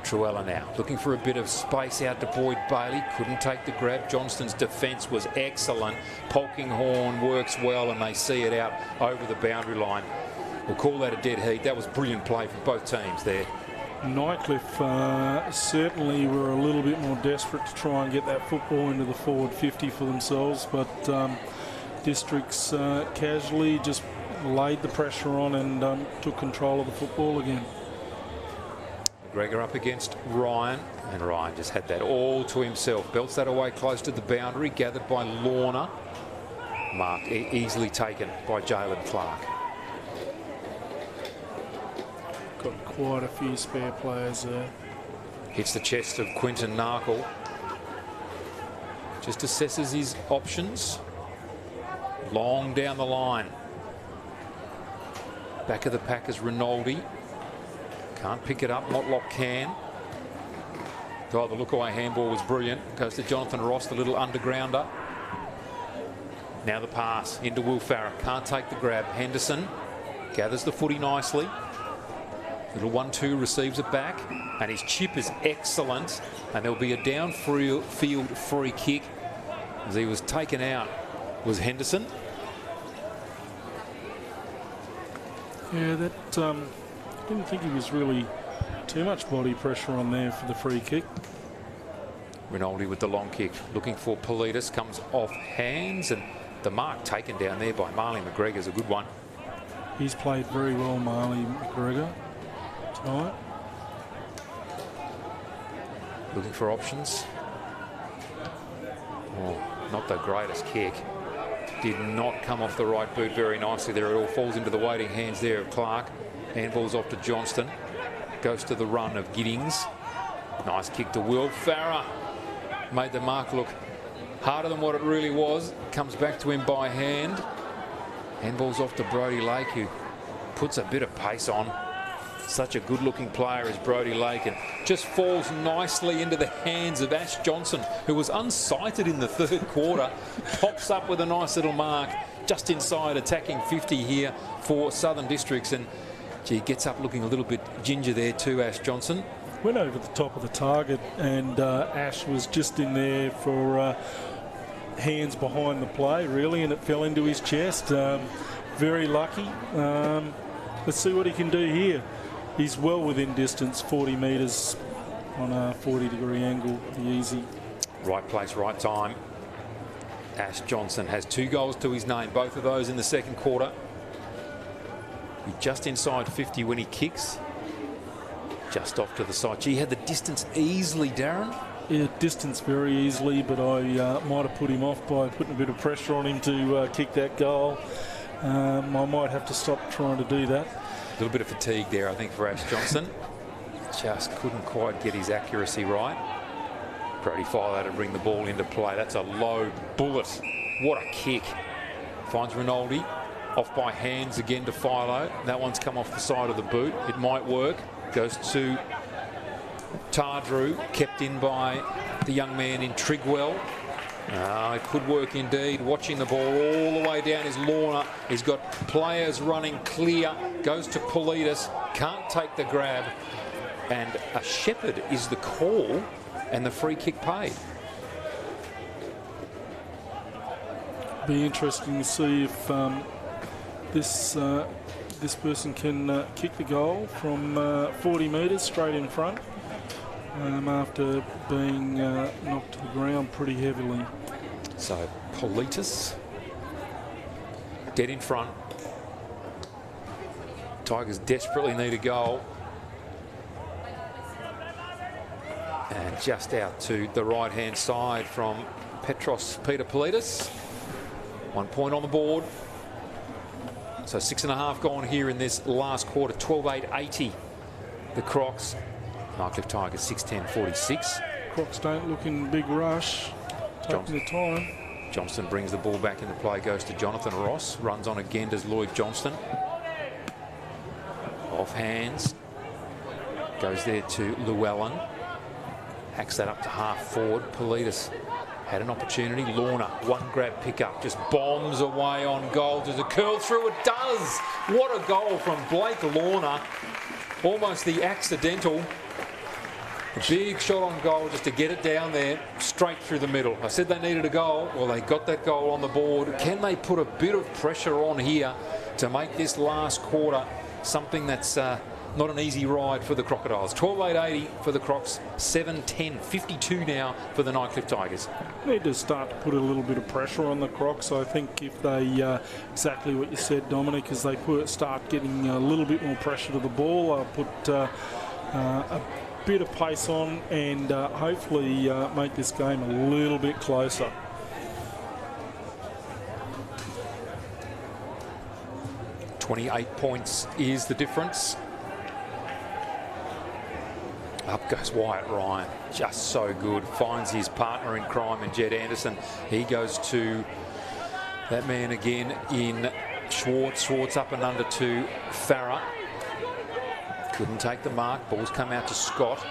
Truella now looking for a bit of space out to Boyd Bailey. Couldn't take the grab. Johnston's defence was excellent. Polkinghorn works well and they see it out over the boundary line. We'll call that a dead heat. That was brilliant play from both teams there. Nightcliff certainly were a little bit more desperate to try and get that football into the forward 50 for themselves, but Districts casually just laid the pressure on and took control of the football again. McGregor up against Ryan, and Ryan just had that all to himself. Belts that away close to the boundary, gathered by Lorna. Mark easily taken by Jalen Clark. Got quite a few spare players there. Hits the chest of Quinton Narkle. Just assesses his options. Long down the line. Back of the pack is Rinaldi. Can't pick it up. Motlop can. Oh, the look-away handball was brilliant. Goes to Jonathan Ross, the little undergrounder. Now the pass into Will Farah. Can't take the grab. Henderson gathers the footy nicely. Little 1-2 receives it back, and his chip is excellent, and there'll be a downfield free kick as he was taken out. Was Henderson. Yeah, that didn't think he was really too much body pressure on there for the free kick. Rinaldi with the long kick, looking for Politis, comes off hands, and the mark taken down there by Marley McGregor is a good one. He's played very well, Marley McGregor, tonight. Looking for options. Oh, not the greatest kick. Did not come off the right boot very nicely there. It all falls into the waiting hands there of Clark. Handball's off to Johnston. Goes to the run of Giddings. Nice kick to Will. Farah made the mark look harder than what it really was. Comes back to him by hand. Handball's off to Brody Lake, who puts a bit of pace on. Such a good-looking player as Brody Lake, and just falls nicely into the hands of Ash Johnson, who was unsighted in the third quarter. Pops up with a nice little mark just inside, attacking 50 here for Southern Districts, and gee, gets up looking a little bit ginger there too, Ash Johnson. Went over the top of the target, and Ash was just in there for hands behind the play, really, and it fell into his chest. Very lucky. Let's see what he can do here. He's well within distance, 40 metres on a 40-degree angle, easy. Right place, right time. Ash Johnson has 2 goals to his name, both of those in the second quarter. He's just inside 50 when he kicks. Just off to the side. Gee, he had the distance easily, Darren. Yeah, distance very easily, but I might have put him off by putting a bit of pressure on him to kick that goal. I might have to stop trying to do that. A little bit of fatigue there, I think, for Ash Johnson. Just couldn't quite get his accuracy right. Brody Philo to bring the ball into play. That's a low bullet. What a kick. Finds Rinaldi. Off by hands again to Philo. That one's come off the side of the boot. It might work. Goes to Tardrew. Kept in by the young man in Trigwell. It could work indeed. Watching the ball all the way down is Lorna. He's got players running clear. Goes to Politis. Can't take the grab. And a Shepherd is the call, and the free kick paid. Be interesting to see if this person can kick the goal from 40 metres straight in front after being knocked to the ground pretty heavily. So Politis dead in front. Tigers desperately need a goal. And just out to the right-hand side from Petros Peter Politis. 1 point on the board. So 6.5 gone here in this last quarter. 12-8-80. The Crocs. Nightcliff Tigers 6-10-46. Crocs don't look in big rush. Taking the time. Johnston brings the ball back into play. Goes to Jonathan Ross. Runs on again as Lloyd Johnston. Off hands. Goes there to Llewellyn. Hacks that up to half forward. Politis had an opportunity. Lorna, one grab pickup, just bombs away on goal. Does it curl through? It does. What a goal from Blake Lorna. Almost the accidental. A big shot on goal just to get it down there, straight through the middle. I said they needed a goal. Well, they got that goal on the board. Can they put a bit of pressure on here to make this last quarter something that's not an easy ride for the Crocodiles? 12-8-80 for the Crocs, 7-10, 52 now for the Nightcliff Tigers. Need to start to put a little bit of pressure on the Crocs. I think if they, exactly what you said, Dominic, as they start getting a little bit more pressure to the ball, I'll put a bit of pace on and hopefully make this game a little bit closer. $28 points is the difference. Up goes Wyatt Ryan, just so good. Finds his partner in crime in Jed Anderson. He goes to that man again in Schwartz. Schwartz up and under to Farah. Couldn't take the mark. Ball's come out to Scott.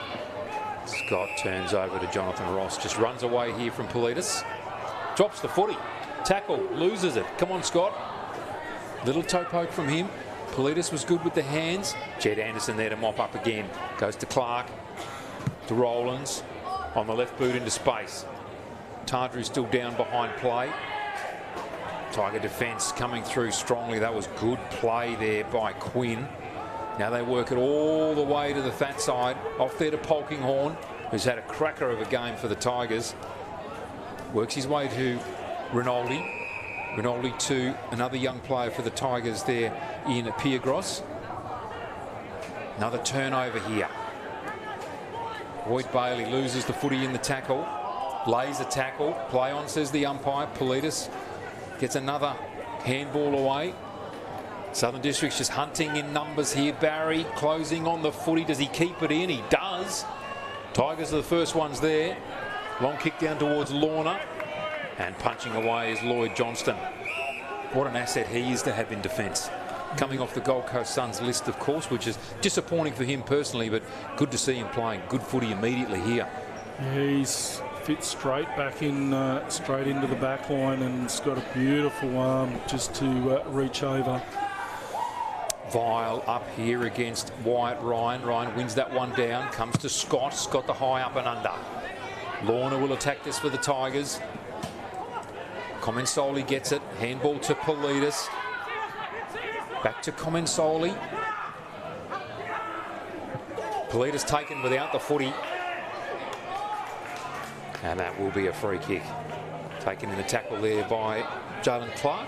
Scott turns over to Jonathan Ross. Just runs away here from Politis. Drops the footy. Tackle. Loses it. Come on, Scott. Little toe poke from him. Politis was good with the hands. Jed Anderson there to mop up again. Goes to Clark, to Rowlands, on the left boot into space. Tardru still down behind play. Tiger defence coming through strongly. That was good play there by Quinn. Now they work it all the way to the fat side. Off there to Polkinghorne, who's had a cracker of a game for the Tigers. Works his way to Rinaldi. Rinaldi to another young player for the Tigers there in Piergros. Another turnover here. Boyd Bailey loses the footy in the tackle. Lays a tackle. Play on, says the umpire. Politis gets another handball away. Southern District's just hunting in numbers here. Barry closing on the footy. Does he keep it in? He does. Tigers are the first ones there. Long kick down towards Lorna. And punching away is Lloyd Johnston. What an asset he is to have in defence. Coming off the Gold Coast Suns list, of course, which is disappointing for him personally, but good to see him playing good footy immediately here. Yeah, he's fit straight back in, straight into the back line, and it's got a beautiful arm just to reach over. Vile up here against Wyatt Ryan. Ryan wins that one down, comes to Scott. Scott the high up and under. Lorna will attack this for the Tigers. Comensoli gets it. Handball to Politis. Back to Comensoli. Politis taken without the footy. And that will be a free kick. Taken in the tackle there by Jalen Clark.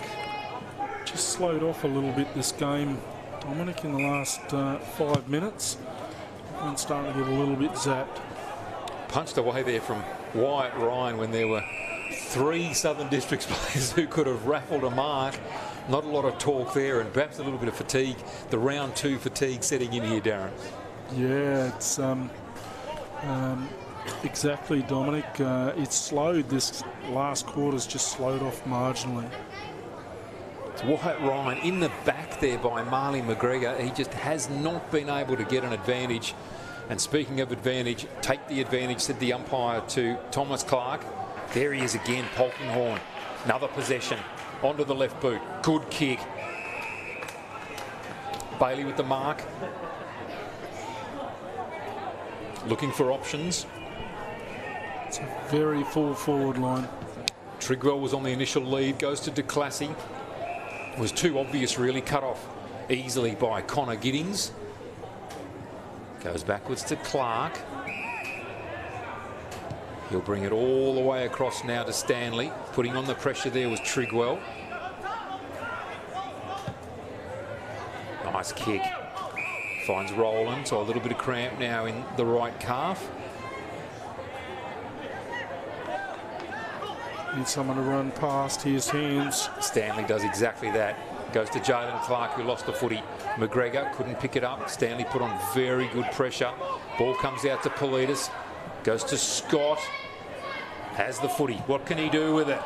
Just slowed off a little bit this game, Dominic, in the last 5 minutes. And starting to get a little bit zapped. Punched away there from Wyatt Ryan when there were 3 Southern Districts players who could have raffled a mark. Not a lot of talk there, and perhaps a little bit of fatigue. The round 2 fatigue setting in here, Darren. Yeah, it's exactly, Dominic. It's slowed. This last quarter's just slowed off marginally. It's Wyatt Ryan in the back there by Marley McGregor. He just has not been able to get an advantage. And speaking of advantage, take the advantage, said the umpire to Thomas Clark. There he is again, Polkinghorne. Another possession. Onto the left boot. Good kick. Bailey with the mark. Looking for options. It's a very full forward line. Trigwell was on the initial lead. Goes to DeClassy. It was too obvious, really. Cut off easily by Connor Giddings. Goes backwards to Clark. He'll bring it all the way across now to Stanley. Putting on the pressure there was Trigwell. Nice kick. Finds Rowland, so a little bit of cramp now in the right calf. Need someone to run past his hands. Stanley does exactly that. Goes to Jalen Clark, who lost the footy. McGregor couldn't pick it up. Stanley put on very good pressure. Ball comes out to Politis. Goes to Scott. Has the footy. What can he do with it?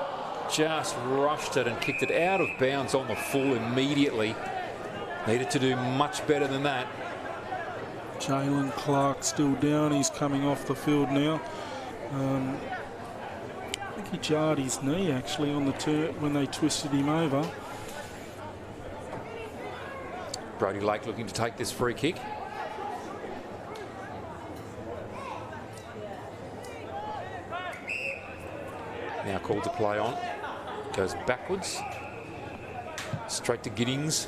Just rushed it and kicked it out of bounds on the full immediately. Needed to do much better than that. Jalen Clark still down. He's coming off the field now. I think he jarred his knee actually on the turn when they twisted him over. Brody Lake looking to take this free kick. Now called to play on. Goes backwards. Straight to Giddings.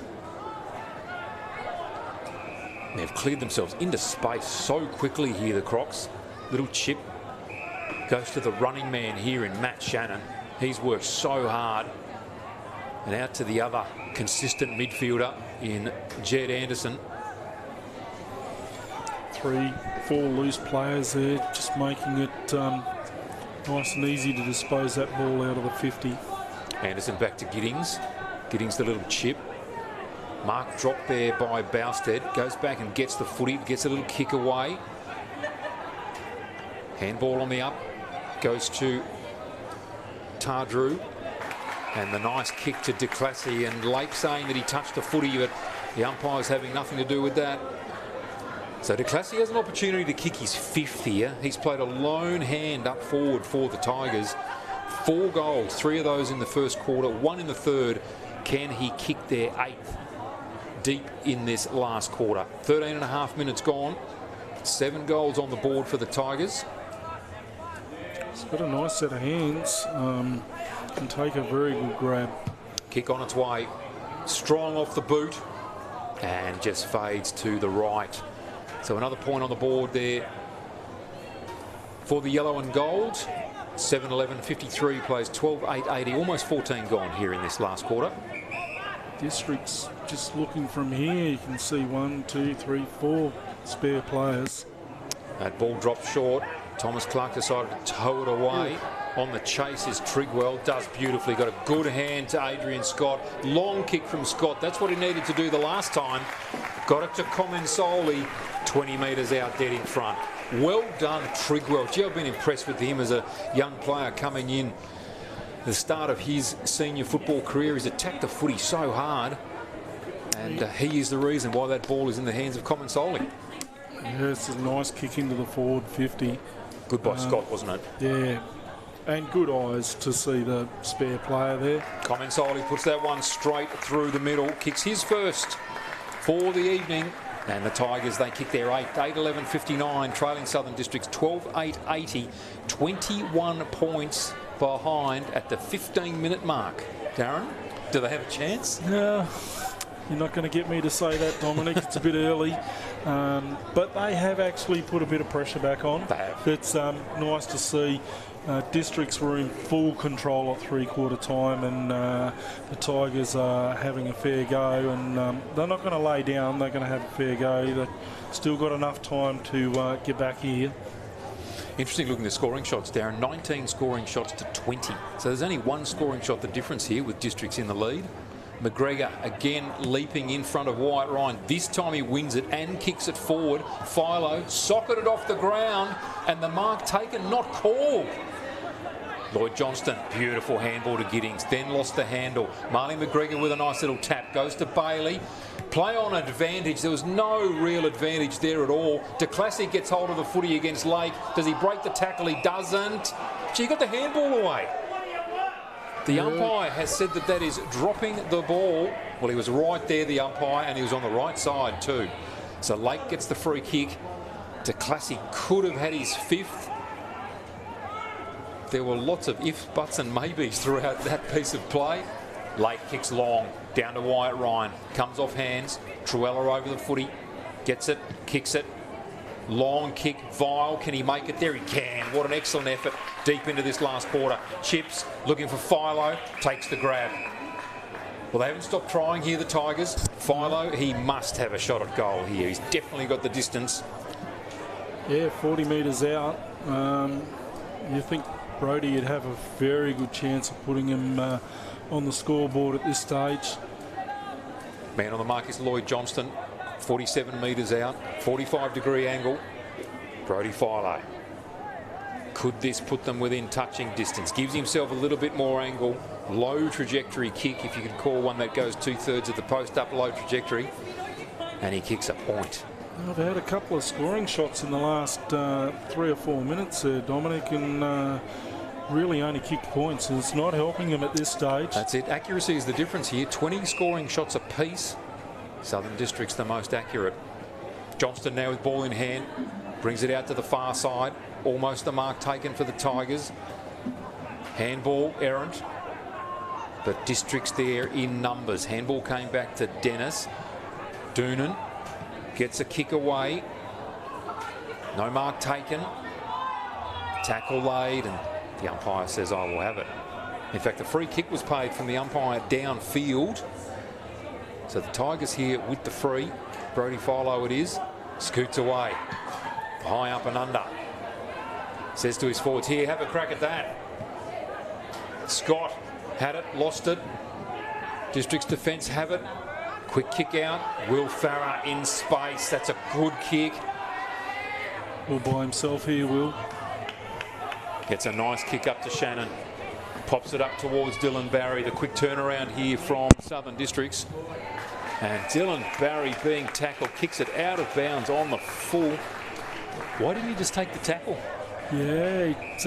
They've cleared themselves into space so quickly here, the Crocs. Little chip. Goes to the running man here in Matt Shannon. He's worked so hard. And out to the other consistent midfielder in Jed Anderson. 3, 4 loose players there, just making it nice and easy to dispose that ball out of the 50. Anderson back to Giddings. Giddings the little chip. Mark dropped there by Bousted. Goes back and gets the footy. Gets a little kick away. Handball on the up. Goes to Tardru. And the nice kick to DeClassy. And Lake saying that he touched the footy, but the umpire's having nothing to do with that. So DeClassy has an opportunity to kick his 5th here. He's played a lone hand up forward for the Tigers. 4 goals, 3 of those in the first quarter, 1 in the third. Can he kick their 8th? deep in this last quarter. 13.5 minutes gone. 7 goals on the board for the Tigers. It's got a nice set of hands. Can take a very good grab. Kick on its way. Strong off the boot. And just fades to the right. So another point on the board there for the yellow and gold. 7-11-53 plays 12-8-80. Almost 14 gone here in this last quarter. District's just looking from here. You can see 1, 2, 3, 4 spare players. That ball dropped short. Thomas Clark decided to tow it away. On the chase is Trigwell. Does beautifully. Got a good hand to Adrian Scott. Long kick from Scott. That's what he needed to do the last time. Got it to Comensoli. 20 metres out dead in front. Well done, Trigwell. Gee, I've been impressed with him as a young player coming in. The start of his senior football career, he's attacked the footy so hard. And he is the reason why that ball is in the hands of Comensoli. Yeah, it's a nice kick into the forward 50. Good by Scott, wasn't it? Yeah. And good eyes to see the spare player there. Comensoli puts that one straight through the middle. Kicks his first for the evening. And the Tigers, they kick their 8-11-59, trailing Southern Districts 12-8-80, 21 points behind at the 15-minute mark. Darren, do they have a chance? No, you're not going to get me to say that, Dominic. It's a bit early. But they have actually put a bit of pressure back on. They have. It's nice to see. Districts were in full control at three-quarter time, and the Tigers are having a fair go, and they're not going to lay down. They're going to have a fair go. They've still got enough time to get back here. Interesting looking at the scoring shots, Darren. 19 scoring shots to 20. So there's only one scoring shot the difference here with Districts in the lead. McGregor again leaping in front of Wyatt Ryan. This time he wins it and kicks it forward. Philo socketed off the ground, and the mark taken, not called. Lloyd Johnston, beautiful handball to Giddings, then lost the handle. Marley McGregor with a nice little tap, goes to Bailey. Play on advantage, there was no real advantage there at all. DeClassic gets hold of the footy against Lake. Does he break the tackle? He doesn't. Gee, he got the handball away. The umpire has said that that is dropping the ball. Well, he was right there, the umpire, and he was on the right side too. So Lake gets the free kick. DeClassic could have had his fifth. There were lots of ifs, buts and maybes throughout that piece of play. Lake kicks long, down to Wyatt Ryan. Comes off hands. Truella over the footy. Gets it, kicks it. Long kick, Vile. Can he make it there? He can. What an excellent effort deep into this last quarter. Chips, looking for Philo. Takes the grab. Well, they haven't stopped trying here, the Tigers. Philo, he must have a shot at goal here. He's definitely got the distance. Yeah, 40 metres out. You think Brody would have a very good chance of putting him on the scoreboard at this stage. Man on the mark is Lloyd Johnston. 47 metres out, 45-degree angle. Brody Philo. Could this put them within touching distance? Gives himself a little bit more angle. Low trajectory kick, if you can call one that goes 2/3 of the post up low trajectory. And he kicks a point. Well, they've had a couple of scoring shots in the last 3 or 4 minutes there, Dominic, and really only kicked points. And it's not helping them at this stage. That's it. Accuracy is the difference here. 20 scoring shots apiece. Southern District's the most accurate. Johnston now with ball in hand. Brings it out to the far side. Almost the mark taken for the Tigers. Handball errant. But Districts there in numbers. Handball came back to Dennis. Doonan gets a kick away. No mark taken. Tackle laid, and the umpire says, I will have it. In fact, the free kick was paid from the umpire downfield. So the Tigers here with the free. Brody Philo it is. Scoots away. High up and under. Says to his forwards, here, have a crack at that. Scott had it, lost it. District's defence have it. Quick kick out. Will Farah in space. That's a good kick. Will by himself here, Will. Gets a nice kick up to Shannon. Pops it up towards Dylan Barry. The quick turnaround here from Southern Districts. And Dylan Barry being tackled, kicks it out of bounds on the full. Why didn't he just take the tackle? Yeah, it's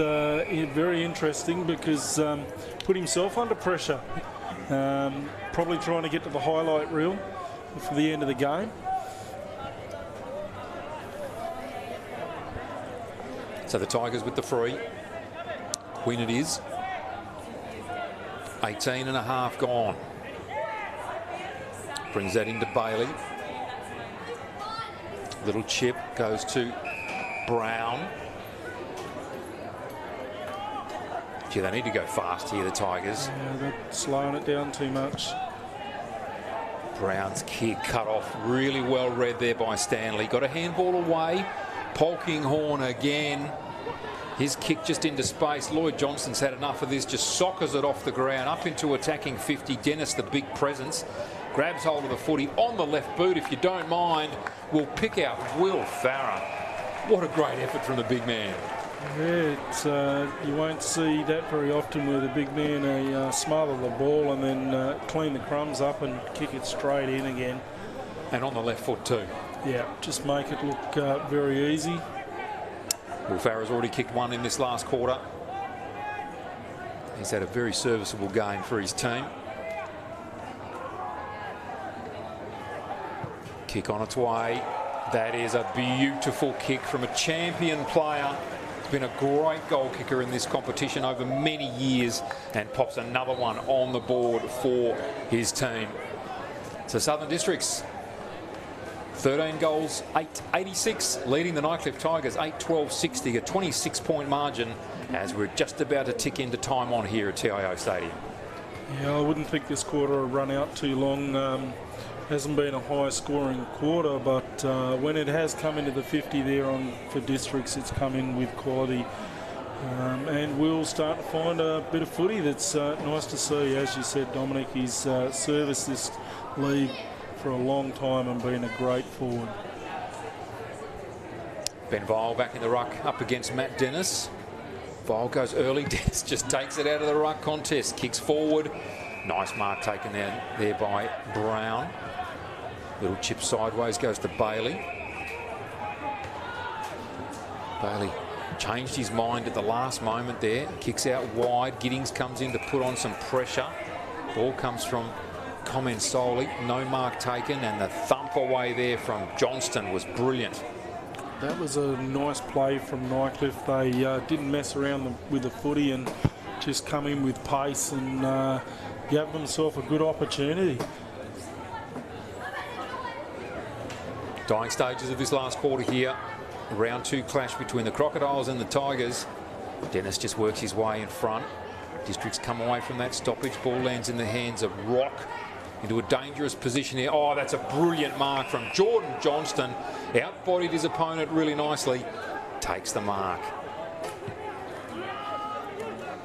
very interesting because put himself under pressure. Probably trying to get to the highlight reel. for the end of the game. So the Tigers with the free. Quinn it is. 18 and a half gone. Brings that into Bailey. Little chip goes to Brown. Gee, they need to go fast here, the Tigers. Yeah, they're slowing it down too much. Brown's kick cut off really well read there by Stanley. Got a handball away. Polkinghorne again. His kick just into space. Lloyd Johnston's had enough of this. Just soccers it off the ground. Up into attacking 50. Dennis, the big presence. Grabs hold of the footy on the left boot. If you don't mind, we'll pick out Will Farah. What a great effort from the big man. Yeah, you won't see that very often where the big man smother the ball and then clean the crumbs up and kick it straight in again. And on the left foot too. Yeah, just make it look very easy. Will Farah's already kicked one in this last quarter. He's had a very serviceable game for his team. Kick on its way. That is a beautiful kick from a champion player. He's been a great goal kicker in this competition over many years and pops another one on the board for his team. So Southern Districts, 13 goals, 8-86, leading the Nightcliff Tigers 8-12-60, a 26-point margin as we're just about to tick into time on here at TIO Stadium. Yeah, I wouldn't think this quarter will run out too long. Hasn't been a high-scoring quarter, but when it has come into the 50 there for Districts, it's come in with quality. And we'll start to find a bit of footy that's nice to see. As you said, Dominic, he's serviced this league for a long time and been a great forward. Ben Vile back in the ruck up against Matt Dennis. Vile goes early. Dennis just takes it out of the ruck contest. Kicks forward. Nice mark taken there by Brown. Little chip sideways goes to Bailey. Bailey changed his mind at the last moment there. Kicks out wide. Giddings comes in to put on some pressure. Ball comes from Comensoli. No mark taken, and the thump away there from Johnston was brilliant. That was a nice play from Nightcliff. They didn't mess around with the footy and just come in with pace and gave themselves a good opportunity. Dying stages of this last quarter here. Round 2 clash between the Crocodiles and the Tigers. Dennis just works his way in front. Districts come away from that stoppage. Ball lands in the hands of Rock into a dangerous position here. Oh, that's a brilliant mark from Jordan Johnston. Outbodied his opponent really nicely. Takes the mark.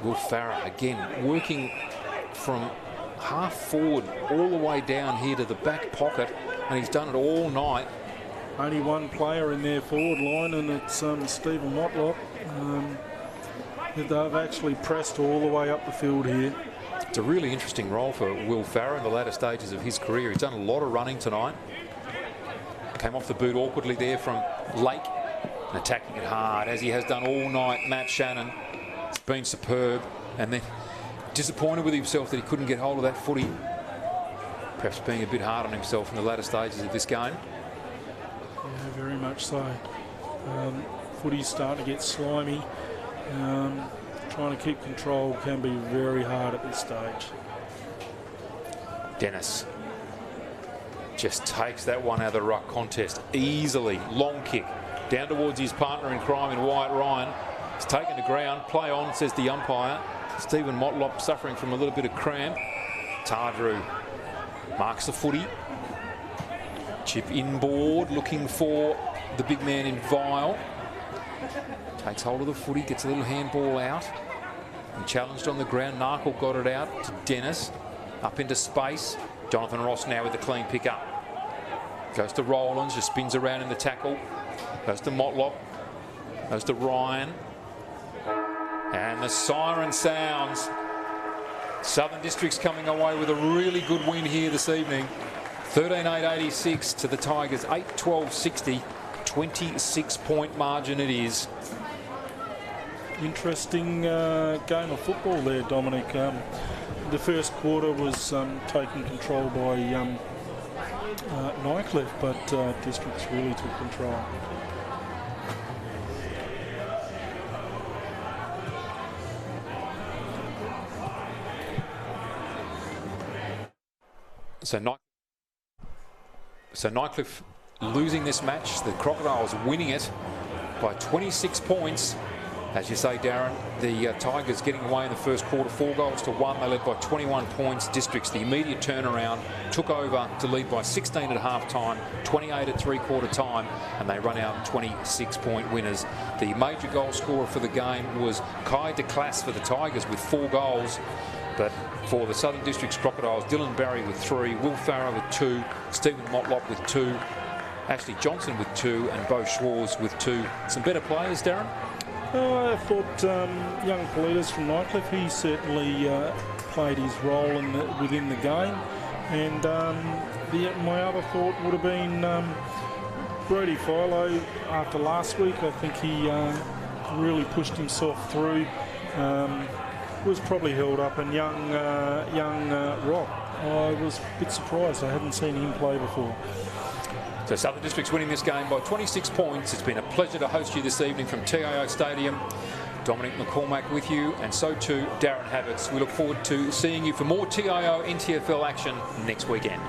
Will Farah again working from half forward all the way down here to the back pocket, and he's done it all night. Only one player in their forward line, and it's Stephen Motlop. They've actually pressed all the way up the field here. It's a really interesting role for Will Farah in the latter stages of his career. He's done a lot of running tonight. Came off the boot awkwardly there from Lake, and attacking it hard, as he has done all night. Matt Shannon has been superb, and then disappointed with himself that he couldn't get hold of that footy. Perhaps being a bit hard on himself in the latter stages of this game. Yeah, very much so. Footy's starting to get slimy. Trying to keep control can be very hard at this stage. Dennis just takes that one out of the ruck contest easily. Long kick down towards his partner in crime in Wyatt Ryan. It's taken to ground. Play on, says the umpire. Stephen Motlop suffering from a little bit of cramp. Tardrew marks the footy. Chip inboard, looking for the big man in Vile. Takes hold of the footy, gets a little handball out. And challenged on the ground. Narkle got it out to Dennis. Up into space. Jonathan Ross now with the clean pick up. Goes to Rowlands, just spins around in the tackle. Goes to Motlop. Goes to Ryan. And the siren sounds. Southern Districts coming away with a really good win here this evening. 13-8-86 to the Tigers. 8-12-60. 26-point margin it is. Interesting game of football there, Dominic. The first quarter was taken control by Nightcliff, but Districts really took control. So Nightcliff losing this match, the Crocodiles winning it by 26 points. As you say, Darren, the Tigers getting away in the first quarter, 4-1. They led by 21 points. Districts, the immediate turnaround, took over to lead by 16 at half time, 28 at three-quarter time, and they run out 26-point winners. The major goal scorer for the game was Kai de Klaas for the Tigers with 4 goals. But for the Southern Districts Crocodiles, Dylan Barry with 3, Will Farrer with 2, Stephen Motlop with 2, Ashley Johnson with 2, and Bo Schwarz with 2. Some better players, Darren? I thought young Politas from Nightcliff, he certainly played his role within the game. And my other thought would have been Brody Philo after last week. I think he really pushed himself through. Was probably held up, and young Rock, I was a bit surprised. I hadn't seen him play before. So Southern Districts winning this game by 26 points. It's been a pleasure to host you this evening from TIO Stadium. Dominic McCormack with you, and so too Darren Havertz. We look forward to seeing you for more TIO NTFL action next weekend.